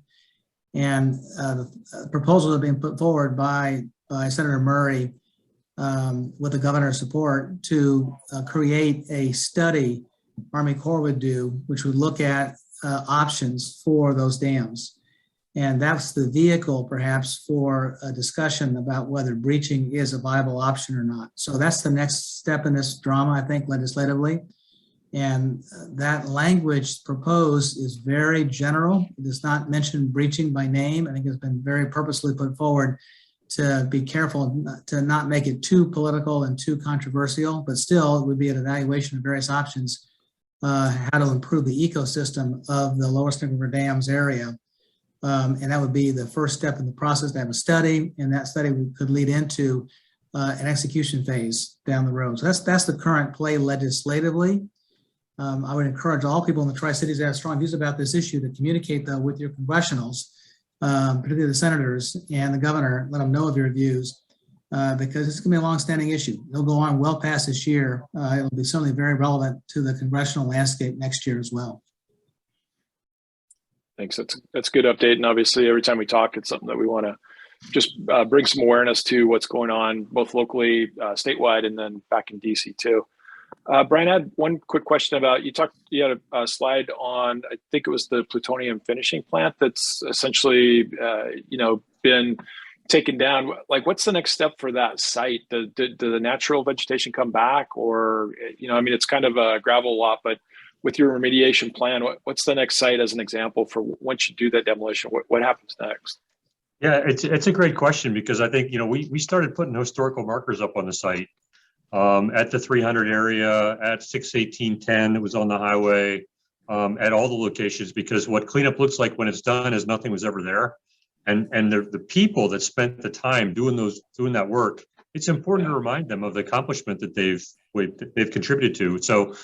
Speaker 3: And the proposals are being put forward by Senator Murray with the governor's support to create a study Army Corps would do, which would look at options for those dams. And that's the vehicle perhaps for a discussion about whether breaching is a viable option or not. So that's the next step in this drama, I think, legislatively. And that language proposed is very general. It does not mention breaching by name. I think it's been very purposely put forward to be careful to not make it too political and too controversial, but still it would be an evaluation of various options, how to improve the ecosystem of the Lower Snake River Dams area. And that would be the first step in the process, to have a study, and that study could lead into an execution phase down the road. So that's the current play legislatively. I would encourage all people in the Tri-Cities that have strong views about this issue to communicate, though, with your congressionals, particularly the senators and the governor. Let them know of your views, because it's going to be a long-standing issue. It'll go on well past this year. It'll be certainly very relevant to the congressional landscape next year as well.
Speaker 1: Thanks. That's a good update. And obviously, every time we talk, it's something that we want to just bring some awareness to what's going on, both locally, statewide, and then back in DC too. Brian, I had one quick question about, you had a slide on, I think it was the plutonium finishing plant that's essentially, been taken down. Like, what's the next step for that site? Do the natural vegetation come back, or, it's kind of a gravel lot, but with your remediation plan, what's the next site as an example for once you do that demolition? What happens next?
Speaker 2: Yeah, it's a great question, because I think, we started putting historical markers up on the site at the 300 area, at 61810, it was on the highway, at all the locations, because what cleanup looks like when it's done is nothing was ever there. And the people that spent the time doing that work, it's important to remind them of the accomplishment that they've contributed to. So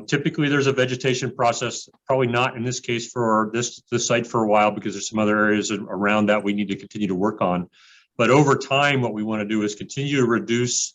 Speaker 2: typically there's a vegetation process, probably not in this case for this site for a while, because there's some other areas around that we need to continue to work on. But over time, what we want to do is continue to reduce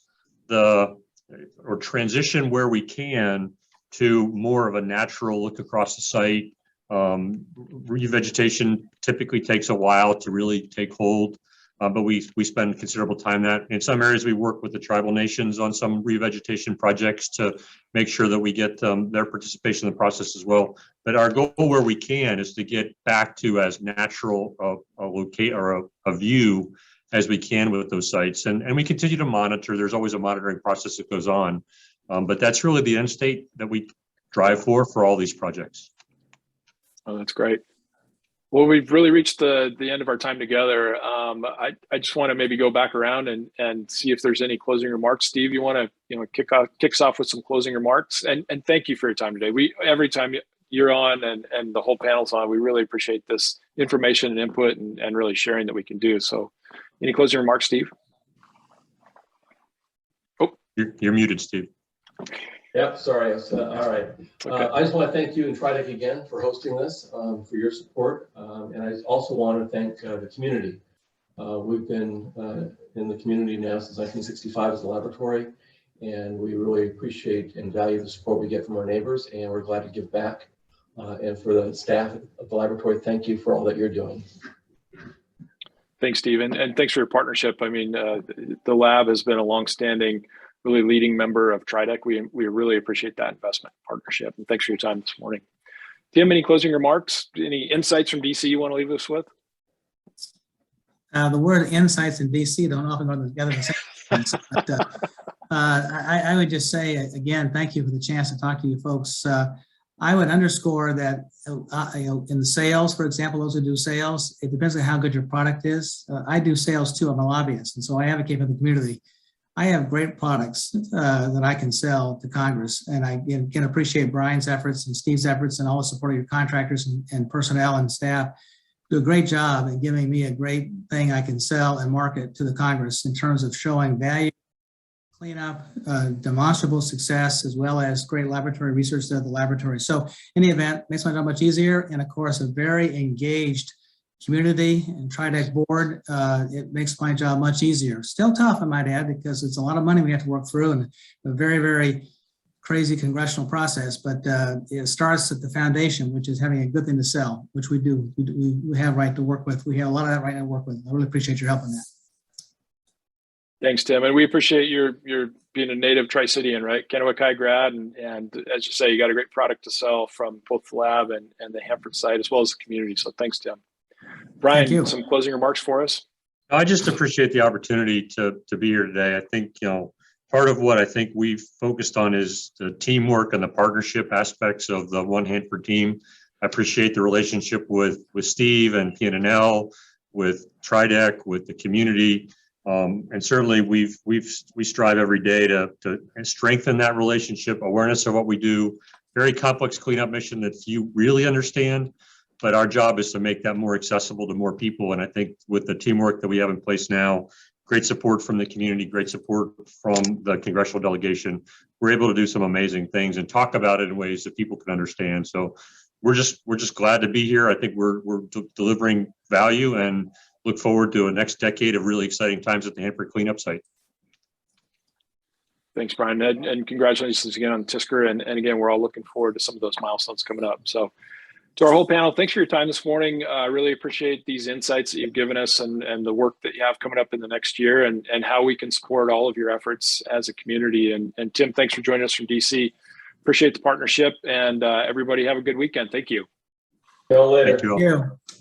Speaker 2: or transition where we can to more of a natural look across the site. Revegetation typically takes a while to really take hold, but we spend considerable time that. In some areas, we work with the tribal nations on some revegetation projects to make sure that we get their participation in the process as well. But our goal where we can is to get back to as natural a view as we can with those sites. And we continue to monitor. There's always a monitoring process that goes on. But that's really the end state that we drive for all these projects.
Speaker 1: Oh, that's great. Well, we've really reached the end of our time together. I just want to maybe go back around and see if there's any closing remarks. Steve, you want to kick us off with some closing remarks? And thank you for your time today. Every time you're on and the whole panel's on, we really appreciate this information and input and really sharing that we can do. So any closing remarks, Steve? Oh,
Speaker 2: you're muted, Steve.
Speaker 4: Yep, sorry. All right.
Speaker 1: Okay.
Speaker 4: I just want to thank you and TRIDEC again for hosting this, for your support. And I also want to thank the community. We've been in the community now since 1965 as a laboratory. and we really appreciate and value the support we get from our neighbors, and we're glad to give back. And for the staff of the laboratory, thank you for all that you're doing.
Speaker 1: Thanks, Steve, and thanks for your partnership. I mean, the lab has been a longstanding, really leading member of TRIDEC. We really appreciate that investment partnership, and thanks for your time this morning. Tim, any closing remarks? Any insights from DC you want to leave us with?
Speaker 3: The word insights in DC don't often go together the same sentence, but I would just say, again, thank you for the chance to talk to you folks. I would underscore that in the sales, for example, those who do sales, it depends on how good your product is. I do sales too. I'm a lobbyist, and so I advocate for the community. I have great products that I can sell to Congress, and I can appreciate Brian's efforts and Steve's efforts and all the support of your contractors and personnel and staff. Do a great job in giving me a great thing I can sell and market to the Congress in terms of showing value, cleanup, demonstrable success, as well as great laboratory research at the laboratory. So in the event, makes my job much easier. And of course, a very engaged community and TRIDEC board, it makes my job much easier. Still tough, I might add, because it's a lot of money we have to work through and a very, very crazy congressional process, but it starts at the foundation, which is having a good thing to sell, which we do. We have right to work with. We have a lot of that right now to work with. I really appreciate your help on that.
Speaker 1: Thanks, Tim. And we appreciate your being a native Tri-Citian, right? Kennewick High grad. And as you say, you got a great product to sell from both the lab and the Hanford site, as well as the community. So thanks, Tim. Brian, some closing remarks for us?
Speaker 2: I just appreciate the opportunity to be here today. I think, part of what I think we've focused on is the teamwork and the partnership aspects of the One Hanford team. I appreciate the relationship with Steve and PNNL, with TRIDEC, with the community. And certainly we strive every day to strengthen that relationship, awareness of what we do. Very complex cleanup mission that few really understand, but our job is to make that more accessible to more people. And I think with the teamwork that we have in place now, great support from the community, great support from the congressional delegation, we're able to do some amazing things and talk about it in ways that people can understand. So we're just glad to be here. I think we're delivering value and look forward to a next decade of really exciting times at the Hanford cleanup site.
Speaker 1: Thanks, Brian, and congratulations again on TSCR. And again, we're all looking forward to some of those milestones coming up. So to our whole panel, thanks for your time this morning. I really appreciate these insights that you've given us and the work that you have coming up in the next year and how we can support all of your efforts as a community. And Tim, thanks for joining us from DC. Appreciate the partnership, and everybody have a good weekend. Thank you.
Speaker 4: See you all later.
Speaker 2: Thank you all.
Speaker 3: Thank you.